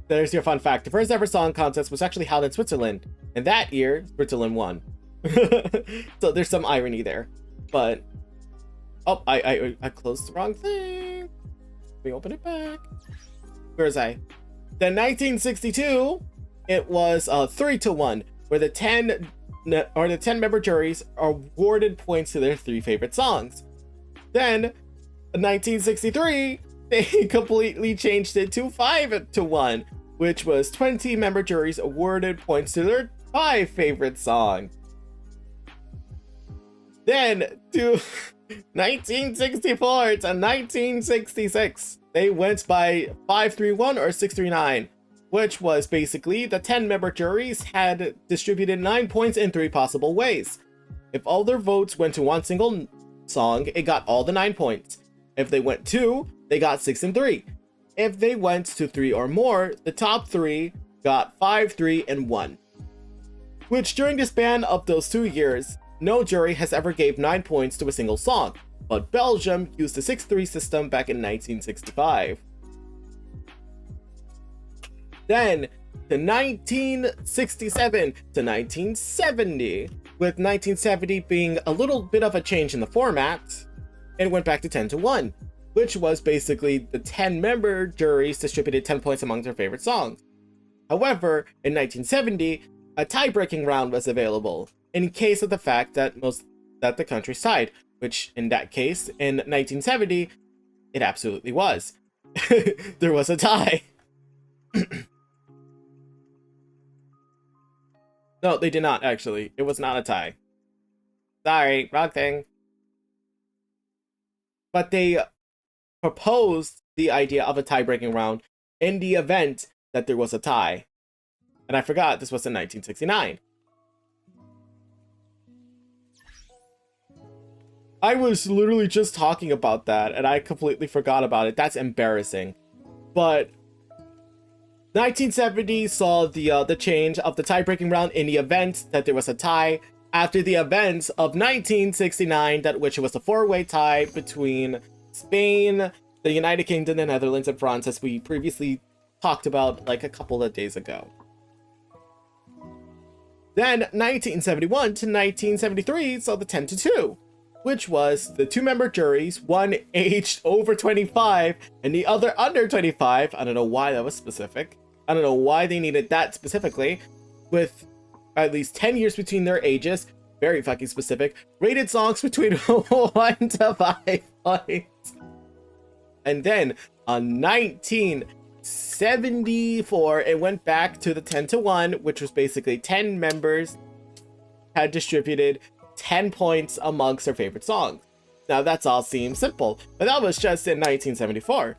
There's your fun fact. The first ever song contest was actually held in Switzerland, and that year, Switzerland won. So there's some irony there. But, oh, I closed the wrong thing. Let me open it back. Where was I? Then 1962, it was 3-1, where the 10 member juries awarded points to their 3 favorite songs. Then, in 1963, they completely changed it to 5-1, which was 20 member juries awarded points to their 5 favorite songs. Then, to 1964 to 1966, they went by 5-3-1 or 6-3-9, which was basically the 10 member juries had distributed 9 points in 3 possible ways. If all their votes went to one single song, it got all the 9 points. If they went 2, they got 6 and 3. If they went to 3 or more, the top 3 got 5, 3, and 1. Which during the span of those 2 years, no jury has ever gave 9 points to a single song, but Belgium used the 6-3 system back in 1965. Then, to 1967 to 1970, with 1970 being a little bit of a change in the format, it went back to 10-1, which was basically the 10 member juries distributed 10 points among their favorite songs. However, in 1970, a tie-breaking round was available, in case of the fact that the countries tied, which in that case, in 1970, it absolutely was. There was a tie. No, they did not, actually. It was not a tie. Sorry, wrong thing. But they proposed the idea of a tie-breaking round in the event that there was a tie. And I forgot, this was in 1969. I was literally just talking about that, and I completely forgot about it. That's embarrassing. But 1970 saw the change of the tie-breaking round in the event that there was a tie, after the events of 1969, which was a 4-way tie between Spain, the United Kingdom, the Netherlands, and France, as we previously talked about like a couple of days ago. Then 1971 to 1973 saw the 10-2, which was the 2 member juries, one aged over 25 and the other under 25. I don't know why that was specific. I don't know why they needed that specifically, with at least 10 years between their ages. Very fucking specific. Rated songs between 1 to 5 points. And then on 1974, it went back to the 10-1, which was basically 10 members had distributed 10 points amongst their favorite songs. Now that's all seems simple, but that was just in 1974.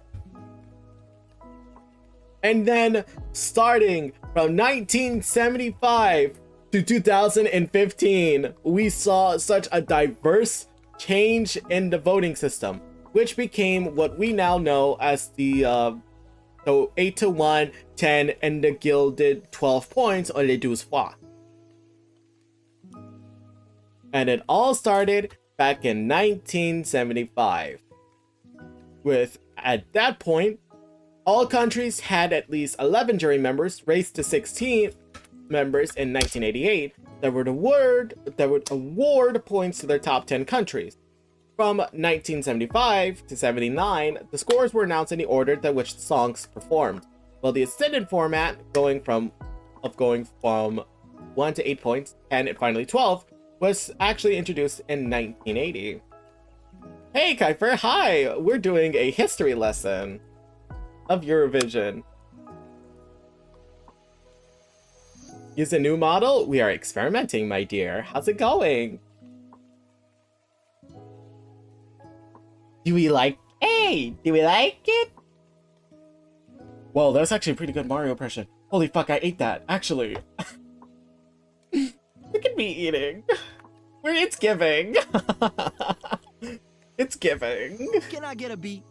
And then starting from 1975 to 2015, we saw such a diverse change in the voting system, which became what we now know as the 8-1, 10, and the gilded 12 points, or les 12 fois. And it all started back in 1975. With, at that point, all countries had at least 11 jury members, raised to 16 members in 1988, that would award points to their top 10 countries. From 1975 to 79, the scores were announced in the order that which the songs performed, while the extended format going from 1 to 8 points, 10 and finally 12, was actually introduced in 1980. Hey Kuiper, hi! We're doing a history lesson of Eurovision. Use a new model? We are experimenting, my dear. How's it going? Do we like? Hey, do we like it? Whoa, that's actually a pretty good Mario impression. Holy fuck, I ate that. Actually, look at me eating. It's giving. It's giving. Can I get a beat?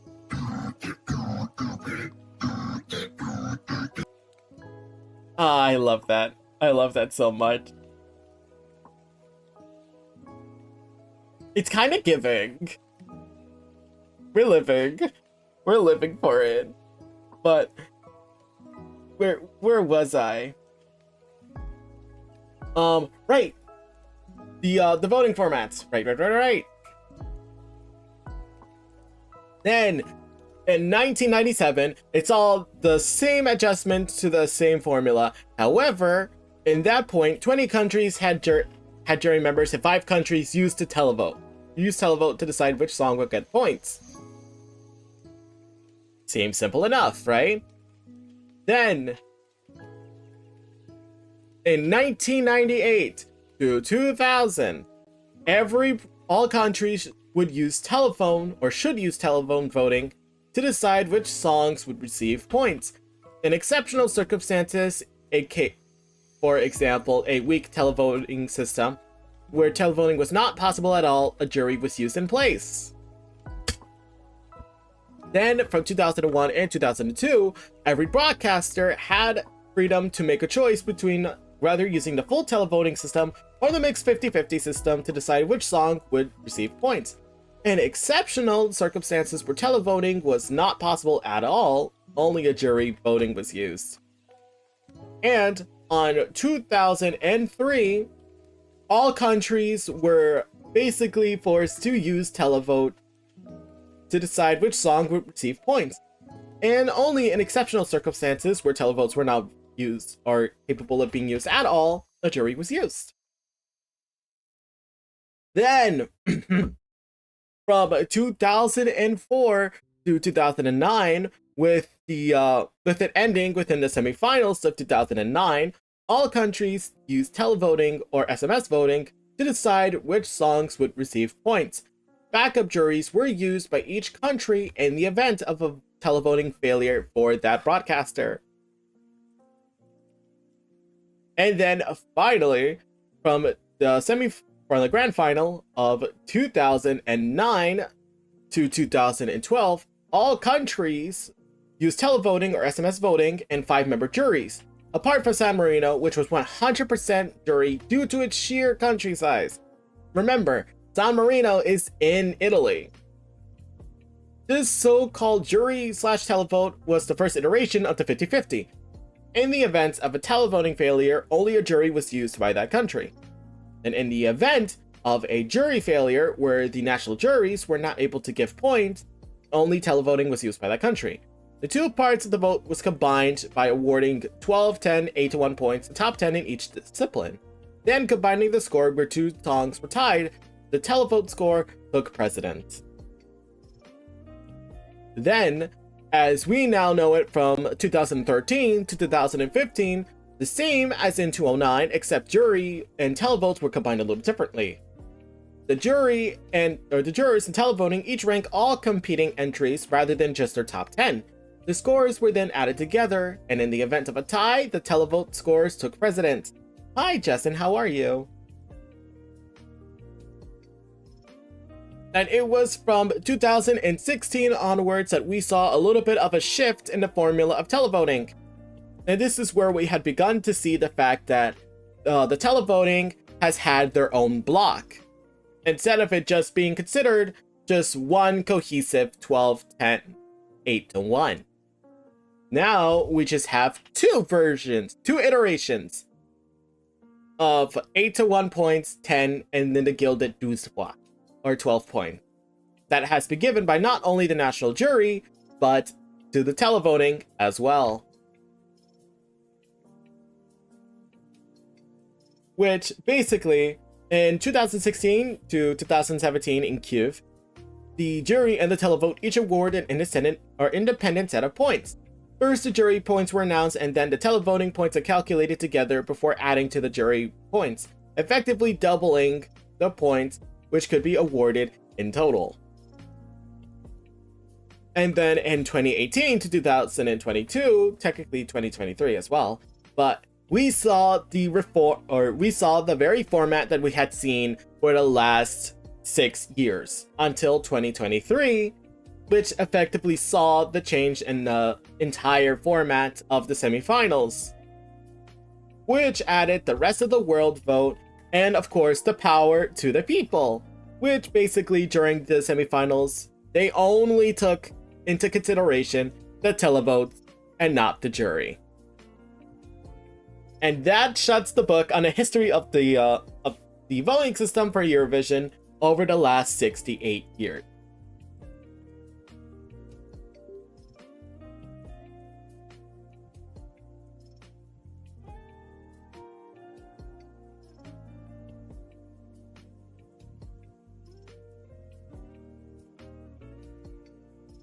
I love that. I love that so much. It's kind of giving. We're living. We're living for it. But where was I? Right. The voting formats. Right. Then in 1997, it's all the same adjustment to the same formula. However, in that point, 20 countries had jury members and 5 countries used televote to decide which song would get points. Seems simple enough, right? Then, in 1998 to 2000, all countries would use telephone or should use telephone voting to decide which songs would receive points. In exceptional circumstances, for example, a weak televoting system where televoting was not possible at all, a jury was used in place. Then, from 2001 and 2002, every broadcaster had freedom to make a choice between whether using the full televoting system or the mixed 50-50 system to decide which song would receive points. In exceptional circumstances where televoting was not possible at all, only a jury voting was used. And on 2003, all countries were basically forced to use televote to decide which song would receive points. And only in exceptional circumstances where televotes were not used or capable of being used at all, a jury was used. Then, from 2004 to 2009, with it ending within the semifinals of 2009, all countries used televoting or SMS voting to decide which songs would receive points. Backup juries were used by each country in the event of a televoting failure for that broadcaster. And then finally, from the grand final of 2009 to 2012, all countries used televoting or SMS voting and 5-member juries, apart from San Marino, which was 100% jury due to its sheer country size. Remember, San Marino is in Italy. This so-called jury/televote was the first iteration of the 50-50. In the event of a televoting failure, only a jury was used by that country. And in the event of a jury failure where the national juries were not able to give points, only televoting was used by that country. The two parts of the vote was combined by awarding 12, 10, 8-1 points, the top 10 in each discipline. Then combining the score where 2 songs were tied, the televote score took precedence. Then, as we now know it from 2013 to 2015, the same as in 2009, except jury and televotes were combined a little differently. The jurors and televoting each rank all competing entries rather than just their top 10. The scores were then added together, and in the event of a tie, the televote scores took precedence. Hi Justin, how are you? And it was from 2016 onwards that we saw a little bit of a shift in the formula of televoting. And this is where we had begun to see the fact that the televoting has had their own block, instead of it just being considered just one cohesive 12, 10, 8-1. Now we just have 2 iterations of 8-1 points, 10, and then the gilded 12 block, or 12 points. That has been given by not only the national jury, but to the televoting as well. Which basically, in 2016 to 2017 in Kyiv, the jury and the televote each award an independent set of points. First, the jury points were announced, and then the televoting points are calculated together before adding to the jury points, effectively doubling the points which could be awarded in total. And then in 2018 to 2022, technically 2023 as well, but we saw the very format that we had seen for the last 6 years until 2023, which effectively saw the change in the entire format of the semifinals, which added the rest of the world vote and of course the power to the people, which basically during the semifinals they only took into consideration the televotes and not the jury. And that shuts the book on the history of the voting system for Eurovision over the last 68 years.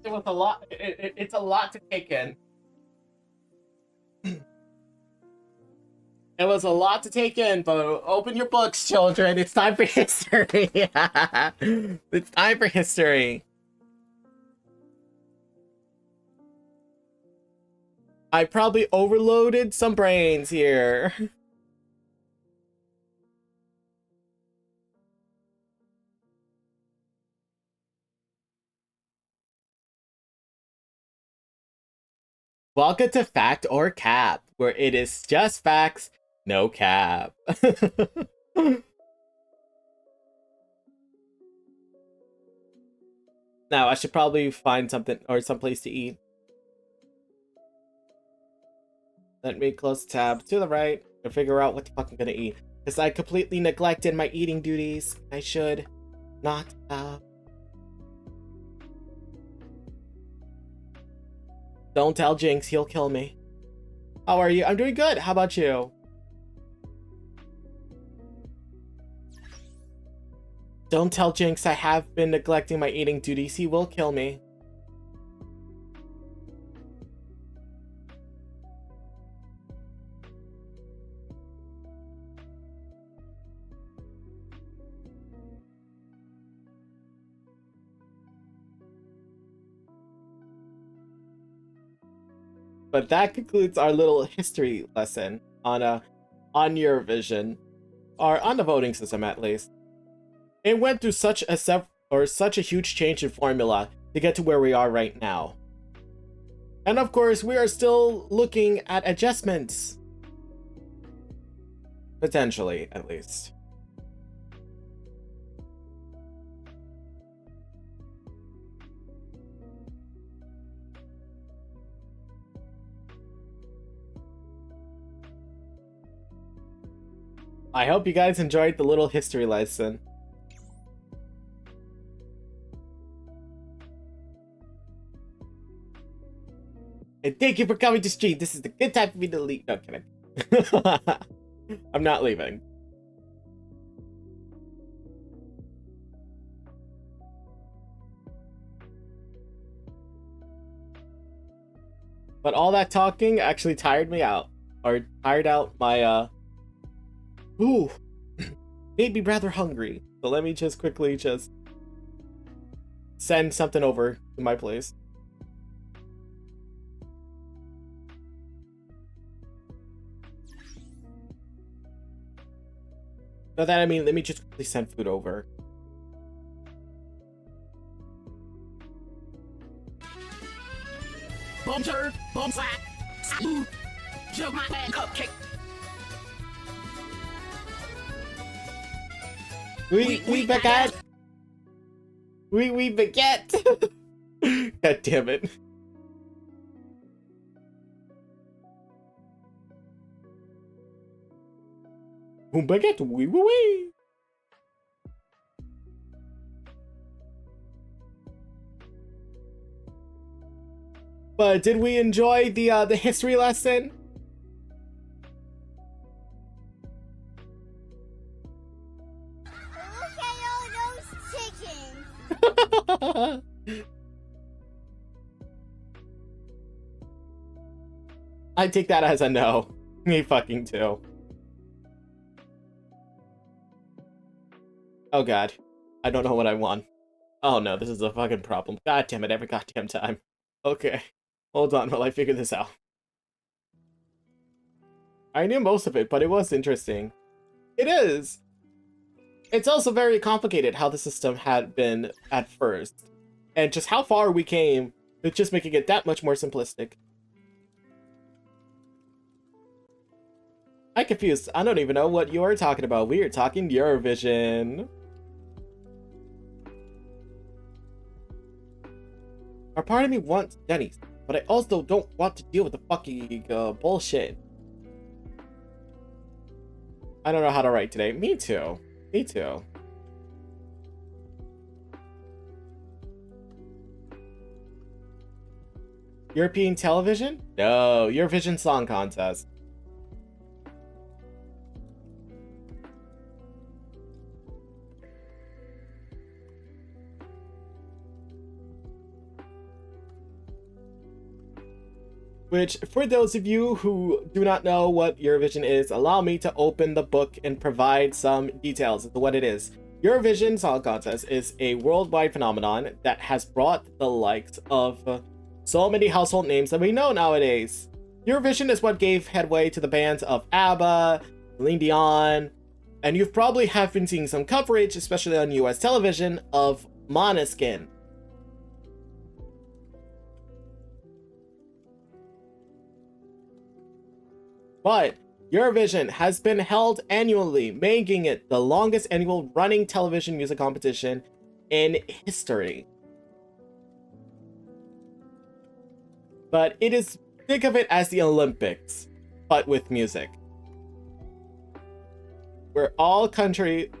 It was a lot. It's a lot to take in. It was a lot to take in, but open your books, children. It's time for history. It's time for history. I probably overloaded some brains here. Welcome to Fact or Cap, where it is just facts, no cap. Now, I should probably find something or someplace to eat. Let me close the tab to the right and figure out what the fuck I'm gonna eat. Because I completely neglected my eating duties. I should not have. Don't tell Jinx, he'll kill me. How are you? I'm doing good. How about you? Don't tell Jinx I have been neglecting my eating duties. He will kill me. But that concludes our little history lesson on Eurovision, or on the voting system at least. It went through such a huge change in formula to get to where we are right now. And of course, we are still looking at adjustments. Potentially, at least. I hope you guys enjoyed the little history lesson. And thank you for coming to stream. This is the good time for me to leave. No, kidding. I'm not leaving. But all that talking actually tired me out. Or tired out my, ooh. Made me rather hungry. So let me just quickly just send something over to my place. By that I mean, let me just quickly send food over. Bomb turd, bomb slack, salute, jug my hand, cupcake. We baguette. We baguette. God damn it. Un baguette, oui, oui, oui. But did we enjoy the history lesson? Look at all those chickens. I take that as a no. Me fucking too. Oh god. I don't know what I want. Oh no, this is a fucking problem. God damn it, every goddamn time. Okay, hold on while I figure this out. I knew most of it, but it was interesting. It is! It's also very complicated how the system had been at first. And just how far we came with just making it that much more simplistic. I'm confused. I don't even know what you're talking about. We are talking Eurovision. A part of me wants Denny's, but I also don't want to deal with the fucking bullshit. I don't know how to write today. Me too. Me too. European television? No, Eurovision Song Contest. Which, for those of you who do not know what Eurovision is, allow me to open the book and provide some details as to what it is. Eurovision Song Contest is a worldwide phenomenon that has brought the likes of so many household names that we know nowadays. Eurovision is what gave headway to the bands of ABBA, Celine Dion, and you've probably have been seeing some coverage, especially on US television, of Måneskin. But Eurovision has been held annually, making it the longest annual running television music competition in history. But it is, think of it as the Olympics, but with music. Where all country,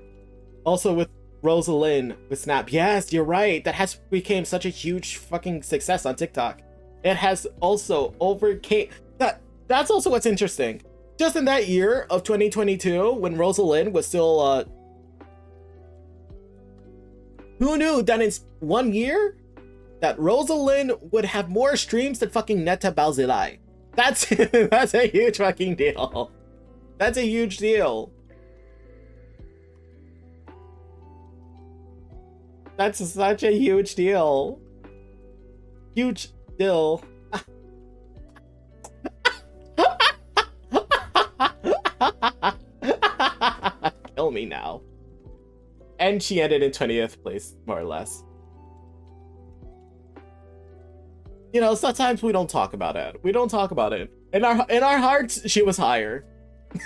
also with Rosalind with Snap. Yes, you're right. That has became such a huge fucking success on TikTok. It has also overcame that. That's also what's interesting. Just in that year of 2022, when Rosalind was still, who knew that in 1 year, that Rosalind would have more streams than fucking Netta Balzilai? That's that's a huge fucking deal. That's a huge deal. That's such a huge deal. Huge deal. Kill me now. And she ended in 20th place, more or less. You know, sometimes we don't talk about it. We don't talk about it. In our hearts, she was higher.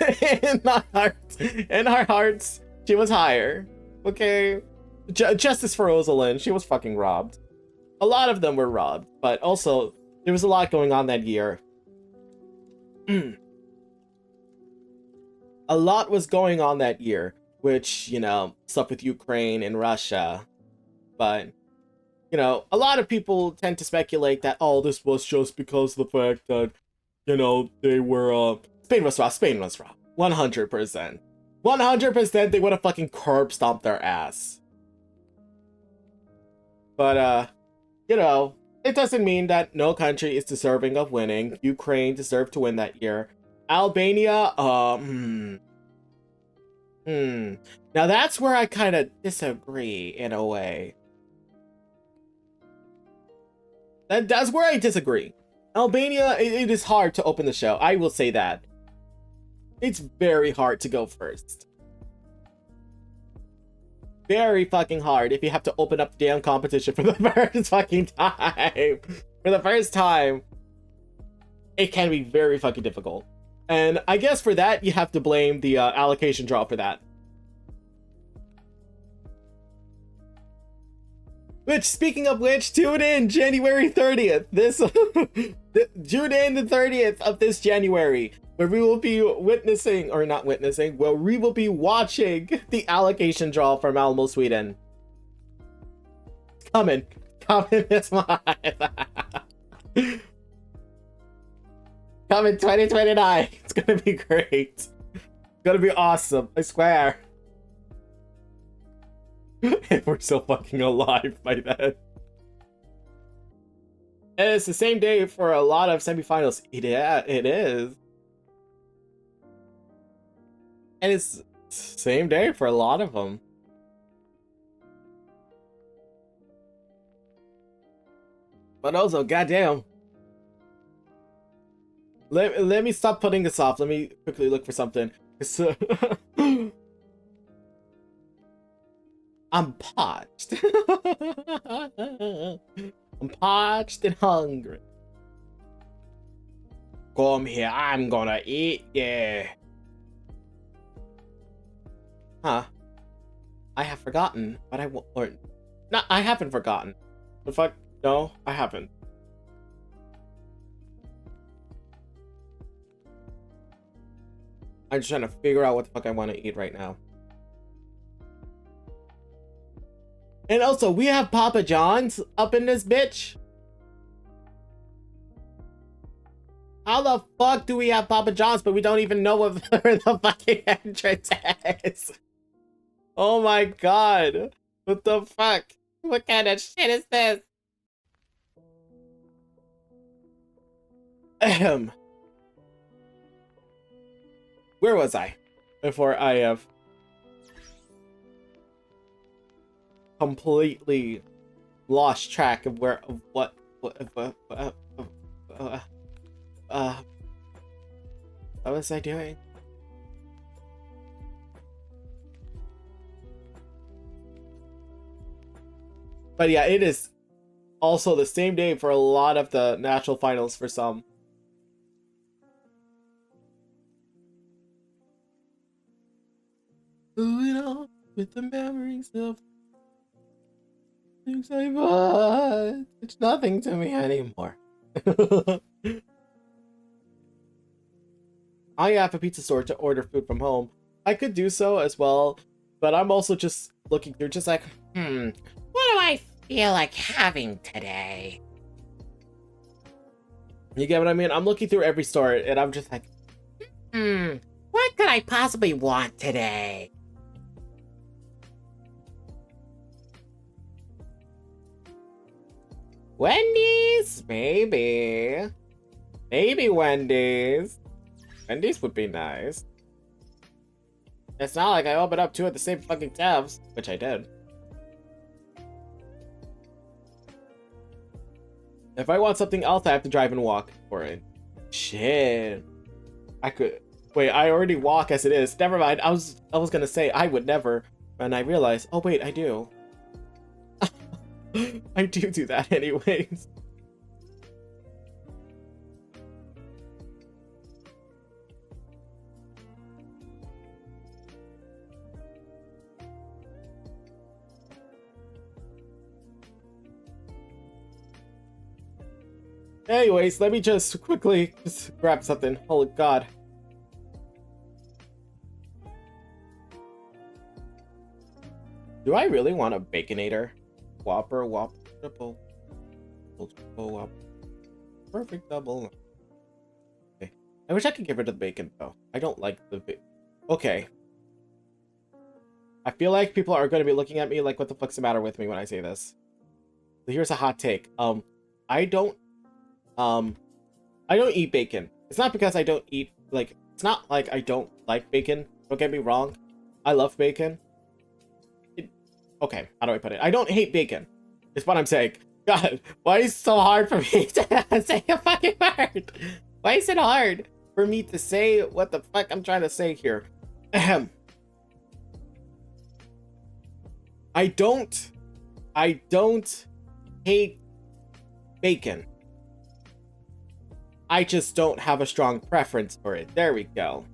in our hearts, she was higher. Okay? Justice for Rosalind. She was fucking robbed. A lot of them were robbed, but also there was a lot going on that year. A lot was going on that year, which, you know, stuff with Ukraine and Russia. But, you know, a lot of people tend to speculate that, oh, this was just because of the fact that, you know, they were, Spain was robbed. 100%. 100% they would have fucking curb stomped their ass. But, you know, it doesn't mean that no country is deserving of winning. Ukraine deserved to win that year. Albania, Now that's where I kind of disagree in a way. That's where I disagree. Albania, it is hard to open the show. I will say that. It's very hard to go first. Very fucking hard if you have to open up the damn competition for the first fucking time. For the first time. It can be very fucking difficult. And I guess for that, you have to blame the allocation draw for that. Which, speaking of which, tune in January 30th. Tune in the 30th of this January, where we will be witnessing, or not witnessing, where we will be watching the allocation draw for Malmo, Sweden. It's coming. Coming this month. Coming 2029. It's gonna be great. It's gonna be awesome, I swear. If we're still fucking alive by then. And it's the same day for a lot of semifinals. Yeah, it is. And it's same day for a lot of them. But also, goddamn. Let me stop putting this off. Let me quickly look for something. I'm parched. I'm parched and hungry. Come here, I'm gonna eat, yeah. Huh. I have forgotten, but I won't. Or, no, I haven't forgotten. The fuck? No, I haven't. I'm just trying to figure out what the fuck I want to eat right now. And also, we have Papa John's up in this bitch. How the fuck do we have Papa John's, but we don't even know where the fucking entrance is? Oh my god. What the fuck? What kind of shit is this? Ahem. Where was I? Before I have completely lost track of where, of what was I doing? But yeah, it is also the same day for a lot of the national finals for some. Moving on with the memories of things I bought. It's nothing to me anymore. I have a pizza store to order food from home. I could do so as well, but I'm also just looking through, just like, what do I feel like having today? You get what I mean? I'm looking through every store, and I'm just like, what could I possibly want today? Wendy's? Maybe. Maybe Wendy's. Wendy's would be nice. It's not like I opened up two at the same fucking tabs, which I did. If I want something else, I have to drive and walk for it. Shit. I could... Wait, I already walk as it is. Never mind. I was gonna say I would never, and I realized, oh wait, I do. I do that anyways. Anyways, let me just quickly grab something. Holy god. Do I really want a Baconator? Whopper, triple, Whopper. Perfect double. Okay. I wish I could get rid of the bacon, though. I don't like the bacon. Okay. I feel like people are going to be looking at me like, what the fuck's the matter with me when I say this? So here's a hot take. I don't eat bacon. It's not because I don't eat, like, it's not like I don't like bacon. Don't get me wrong. I love bacon. Okay, how do I put it? I don't hate bacon. Is what I'm saying. God, why is it so hard for me to say a fucking word? Why is it hard for me to say what the fuck I'm trying to say here? Ahem. I don't hate bacon. I just don't have a strong preference for it. There we go.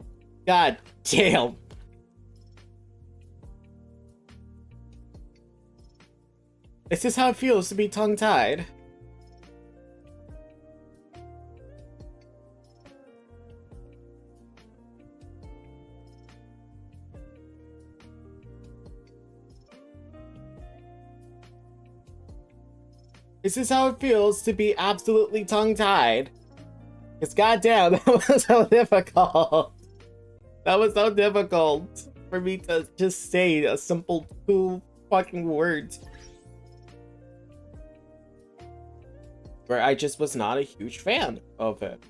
God damn. Is this how it feels to be tongue-tied? Is this how it feels to be absolutely tongue-tied? Because goddamn, that was so difficult. That was so difficult for me to just say a simple 2 fucking words. Where I just was not a huge fan of it.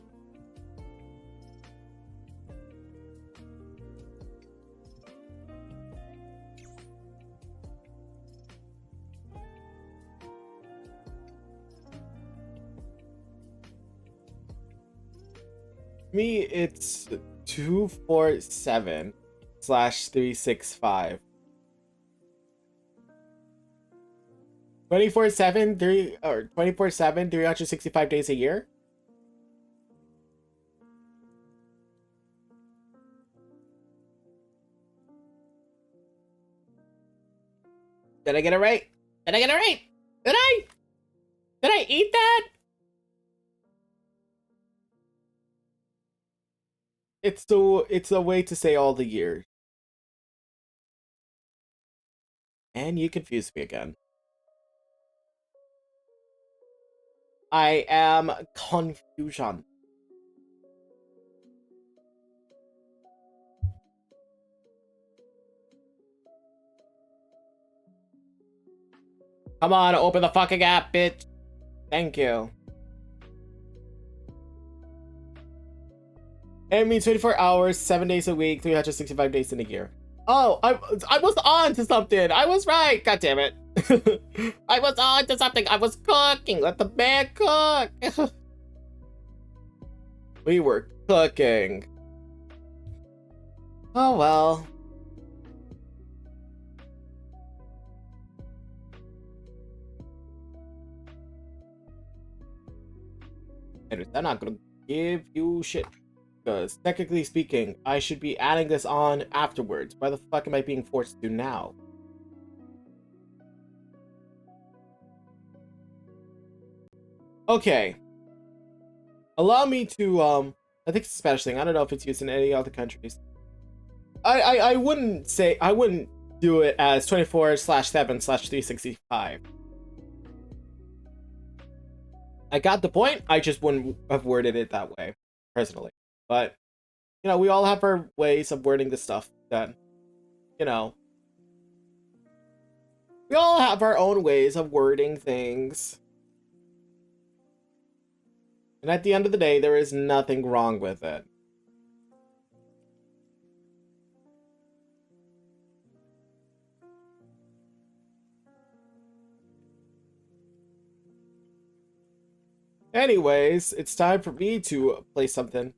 Me, it's 247/365. 24/7, 24/7, 365 days a year. Did I get it right? Did I get it right? Did I? Did I eat that? It's a way to say all the years. And you confused me again. I am confusion. Come on, open the fucking app, bitch. Thank you. It means 24 hours, 7 days a week, 365 days in a year. Oh, I was on to something. I was right. God damn it. I was on to something. I was cooking. Let the man cook. We were cooking. Oh well. Anyways, I'm not gonna give you shit. Because technically speaking, I should be adding this on afterwards. Why the fuck am I being forced to now? Okay. Allow me to, I think it's a Spanish thing. I don't know if it's used in any other countries. I wouldn't say, I wouldn't do it as 24/7/365. I got the point. I just wouldn't have worded it that way, personally. But, you know, we all have our ways of wording the stuff that, you know, we all have our own ways of wording things. And at the end of the day, there is nothing wrong with it. Anyways, it's time for me to play something.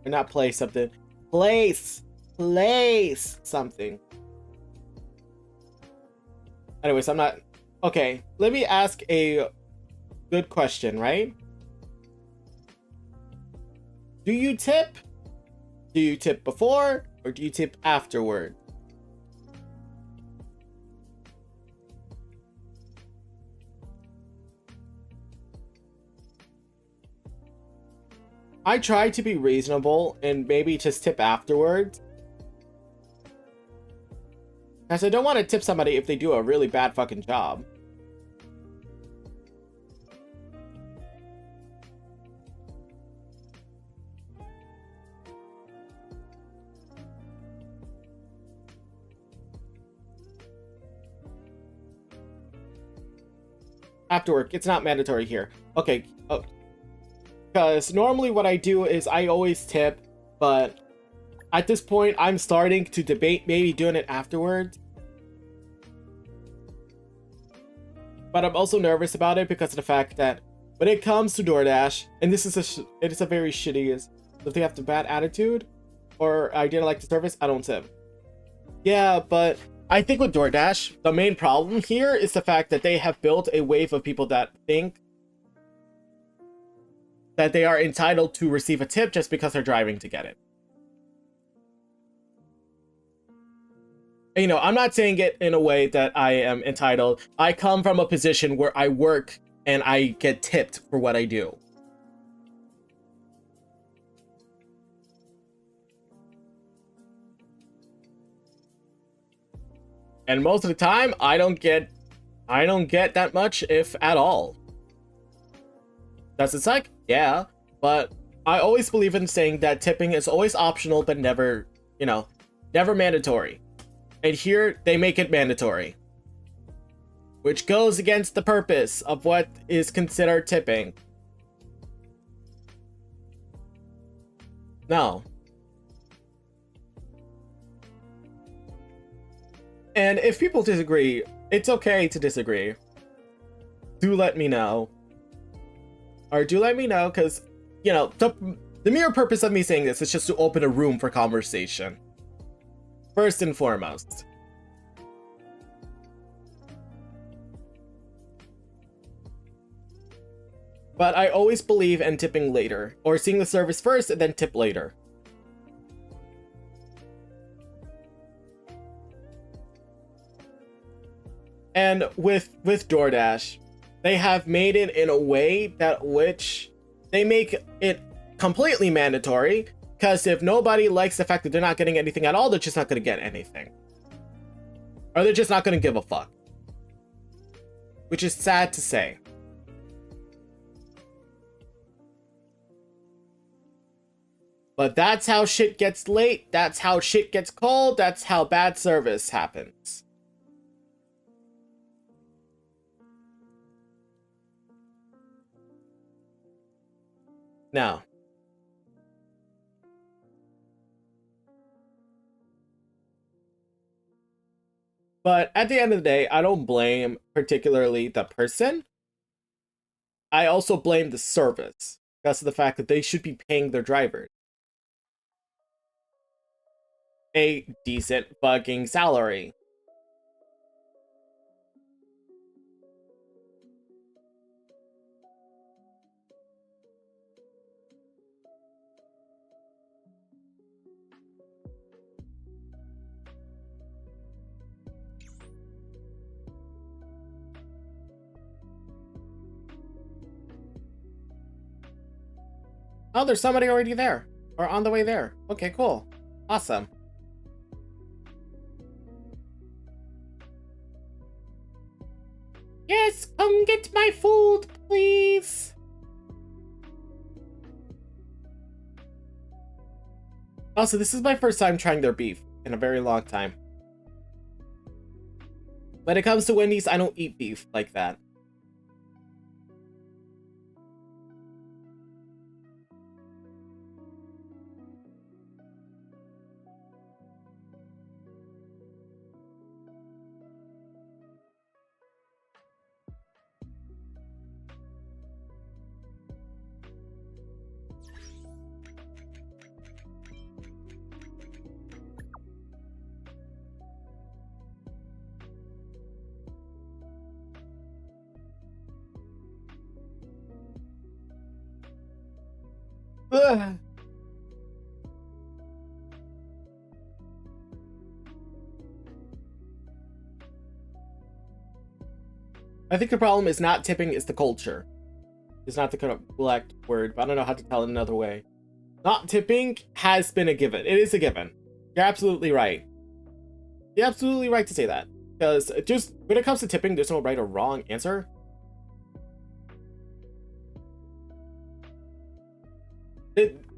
Or not play something. Place something. Anyways, I'm not... Okay, let me ask a good question, right? Do you tip? Do you tip before or do you tip afterward? I try to be reasonable and maybe just tip afterwards. Because I don't want to tip somebody if they do a really bad fucking job. After work, it's not mandatory here. Okay, oh. Because normally what I do is I always tip, but at this point I'm starting to debate maybe doing it afterwards. But I'm also nervous about it because of the fact that when it comes to DoorDash, and this is it is a very shitty is if they have the bad attitude or I didn't like the service, I don't tip. Yeah, but I think with DoorDash, the main problem here is the fact that they have built a wave of people that think that they are entitled to receive a tip just because they're driving to get it. And, you know, I'm not saying it in a way that I am entitled. I come from a position where I work and I get tipped for what I do. And most of the time, I don't get that much, if at all. Does it suck? Yeah, but I always believe in saying that tipping is always optional, but never, you know, never mandatory. And here, they make it mandatory. Which goes against the purpose of what is considered tipping. No. And if people disagree, it's okay to disagree. Do let me know. Or do let me know, because, you know, The mere purpose of me saying this is just to open a room for conversation. First and foremost. But I always believe in tipping later, or seeing the service first and then tip later. And with DoorDash, they have made it in a way that which they make it completely mandatory, because if nobody likes the fact that they're not getting anything at all, they're just not going to get anything. Or they're just not going to give a fuck. Which is sad to say. But that's how shit gets late, that's how shit gets cold, that's how bad service happens. Now, but at the end of the day, I don't blame particularly the person. I also blame the service because of the fact that they should be paying their drivers a decent fucking salary. Oh, there's somebody already there. Or on the way there. Okay, cool. Awesome. Yes, come get my food, please. Also, this is my first time trying their beef in a very long time. When it comes to Wendy's, I don't eat beef like that. Ugh. I think the problem is not tipping, it's the culture. It's not the correct word, but I don't know how to tell it another way. Not tipping has been a given. It is a given. You're absolutely right. You're absolutely right to say that. Because just when it comes to tipping, there's no right or wrong answer.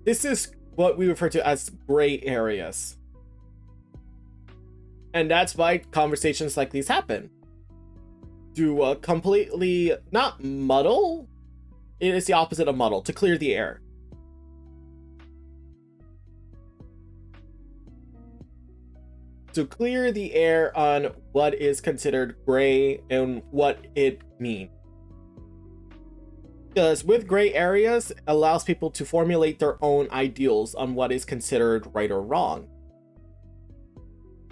This is what we refer to as gray areas. And that's why conversations like these happen. To completely, not muddle, it is the opposite of muddle, to clear the air. To clear the air on what is considered gray and what it means. Because with gray areas, it allows people to formulate their own ideals on what is considered right or wrong.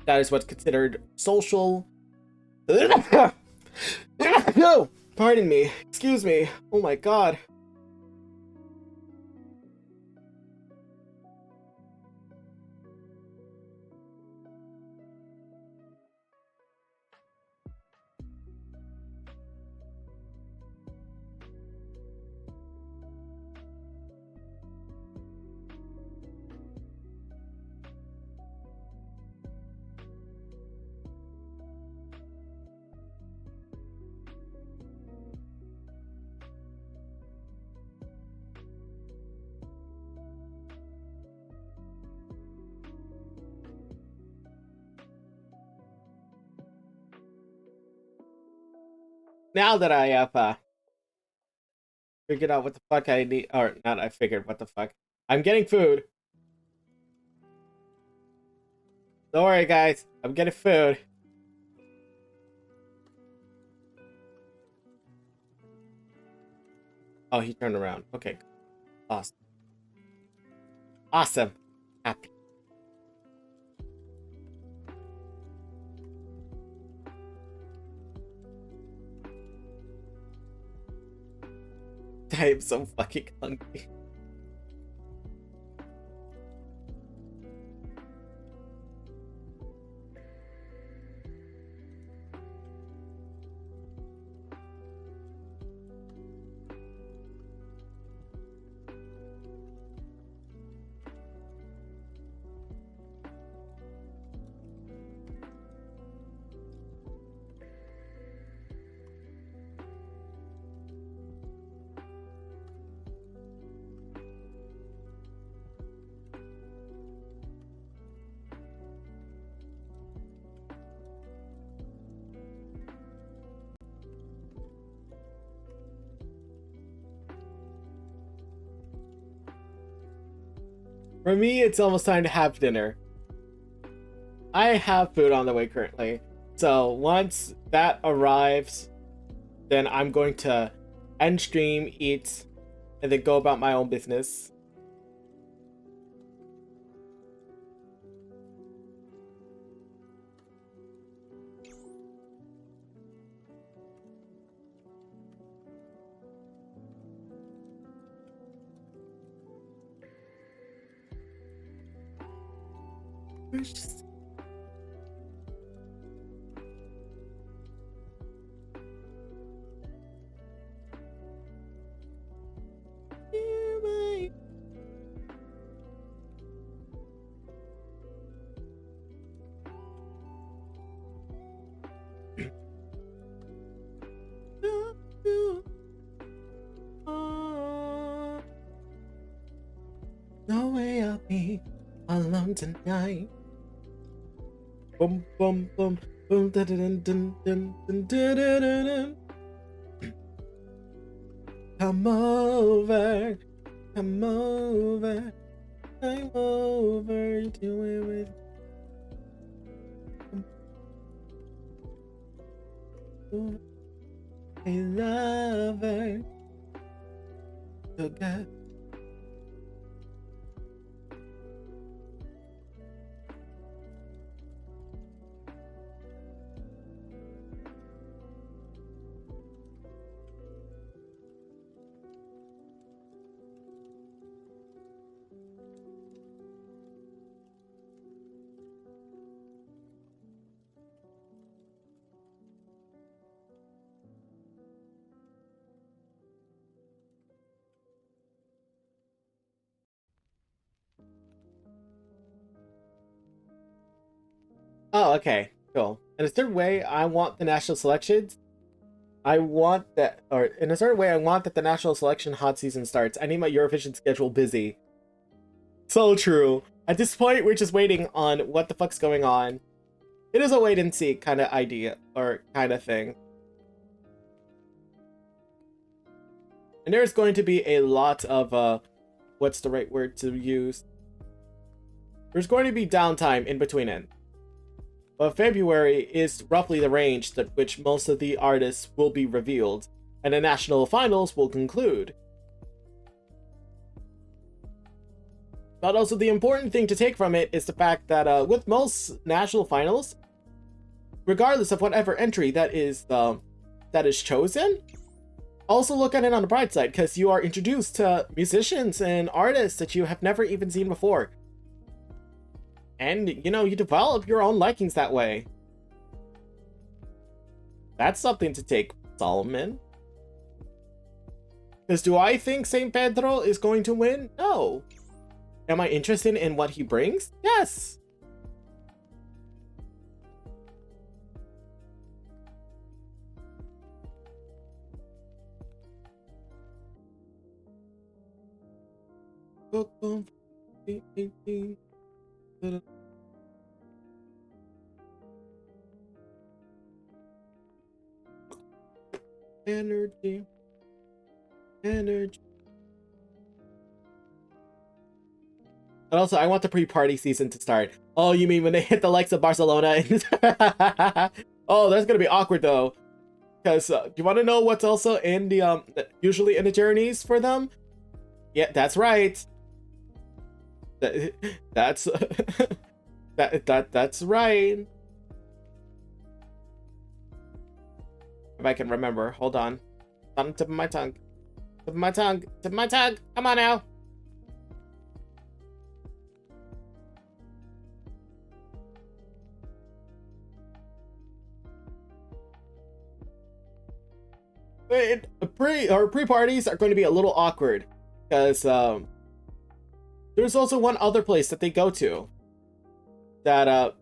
That is what's considered social. No, pardon me. Excuse me. Oh my god. Now that I have figured out what the fuck I need, or not, I figured what the fuck. I'm getting food. Don't worry, guys. I'm getting food. Oh, he turned around. Okay. Awesome. Awesome. Happy. I am so fucking hungry. For me, it's almost time to have dinner. I have food on the way currently. So once that arrives, then I'm going to end stream, eat, and then go about my own business. Just... No way I'll be alone tonight. Boom, boom, boom, boom, dun, dun, dun, dun, dun, dun, dun, dun, dun. Come over, come over, I'm over, do it with a lover. So good. Oh, okay, cool. In a certain way, I want the national selections. I want that, or in a certain way, I want that the national selection hot season starts. I need my Eurovision schedule busy. So true. At this point, we're just waiting on what the fuck's going on. It is a wait and see kind of idea, or kind of thing. And there's going to be a lot of, what's the right word to use? There's going to be downtime in between it. But February is roughly the range at which most of the artists will be revealed, and the national finals will conclude. But also the important thing to take from it is the fact that with most national finals, regardless of whatever entry that is chosen, also look at it on the bright side, because you are introduced to musicians and artists that you have never even seen before. And, you know, you develop your own likings that way. That's something to take, Solomon. Because do I think St. Pedro is going to win? No. Am I interested in what he brings? Yes. Energy. And also, I want the pre-party season to start. Oh, you mean when they hit the likes of Barcelona? Oh, that's gonna be awkward though. Because do you want to know what's also in the usually in the journeys for them? Yeah, that's right. That's that's right. If I can remember, hold on. On the tip of my tongue. Tip of my tongue. Tip of my tongue. Come on now. Pre-parties are going to be a little awkward because there's also one other place that they go to that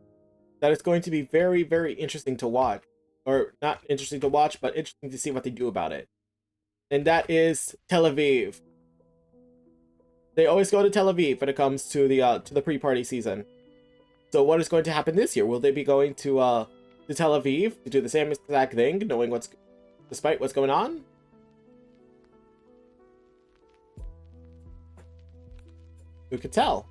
that is going to be very, very interesting to watch, or not interesting to watch, but interesting to see what they do about it, and that is Tel Aviv. They always go to Tel Aviv when it comes to the pre-party season. So what is going to happen this year? Will they be going to Tel Aviv to do the same exact thing, knowing despite what's going on? Who could tell?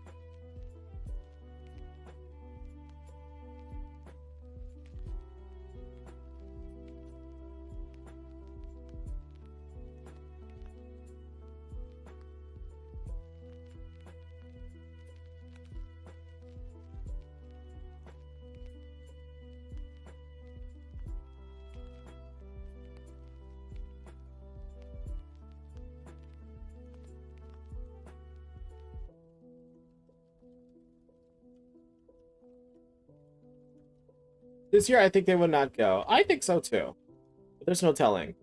This year, I think they would not go. I think so too. But there's no telling.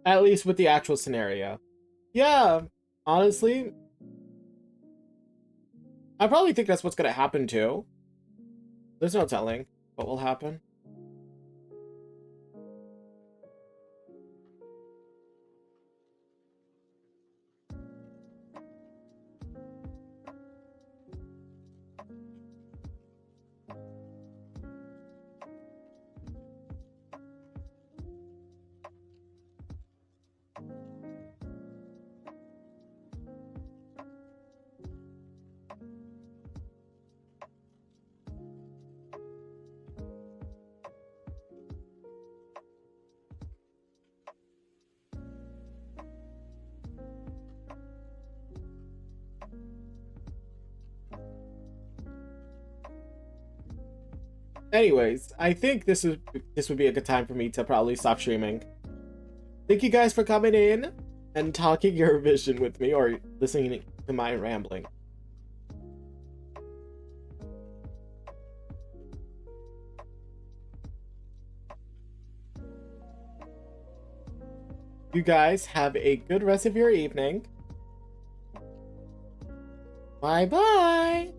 At least with the actual scenario. Yeah, honestly, I probably think that's what's gonna happen too. There's no telling what will happen. Anyways, I think this would be a good time for me to probably stop streaming. Thank you guys for coming in and talking Eurovision with me, or listening to my rambling. You guys have a good rest of your evening. Bye bye.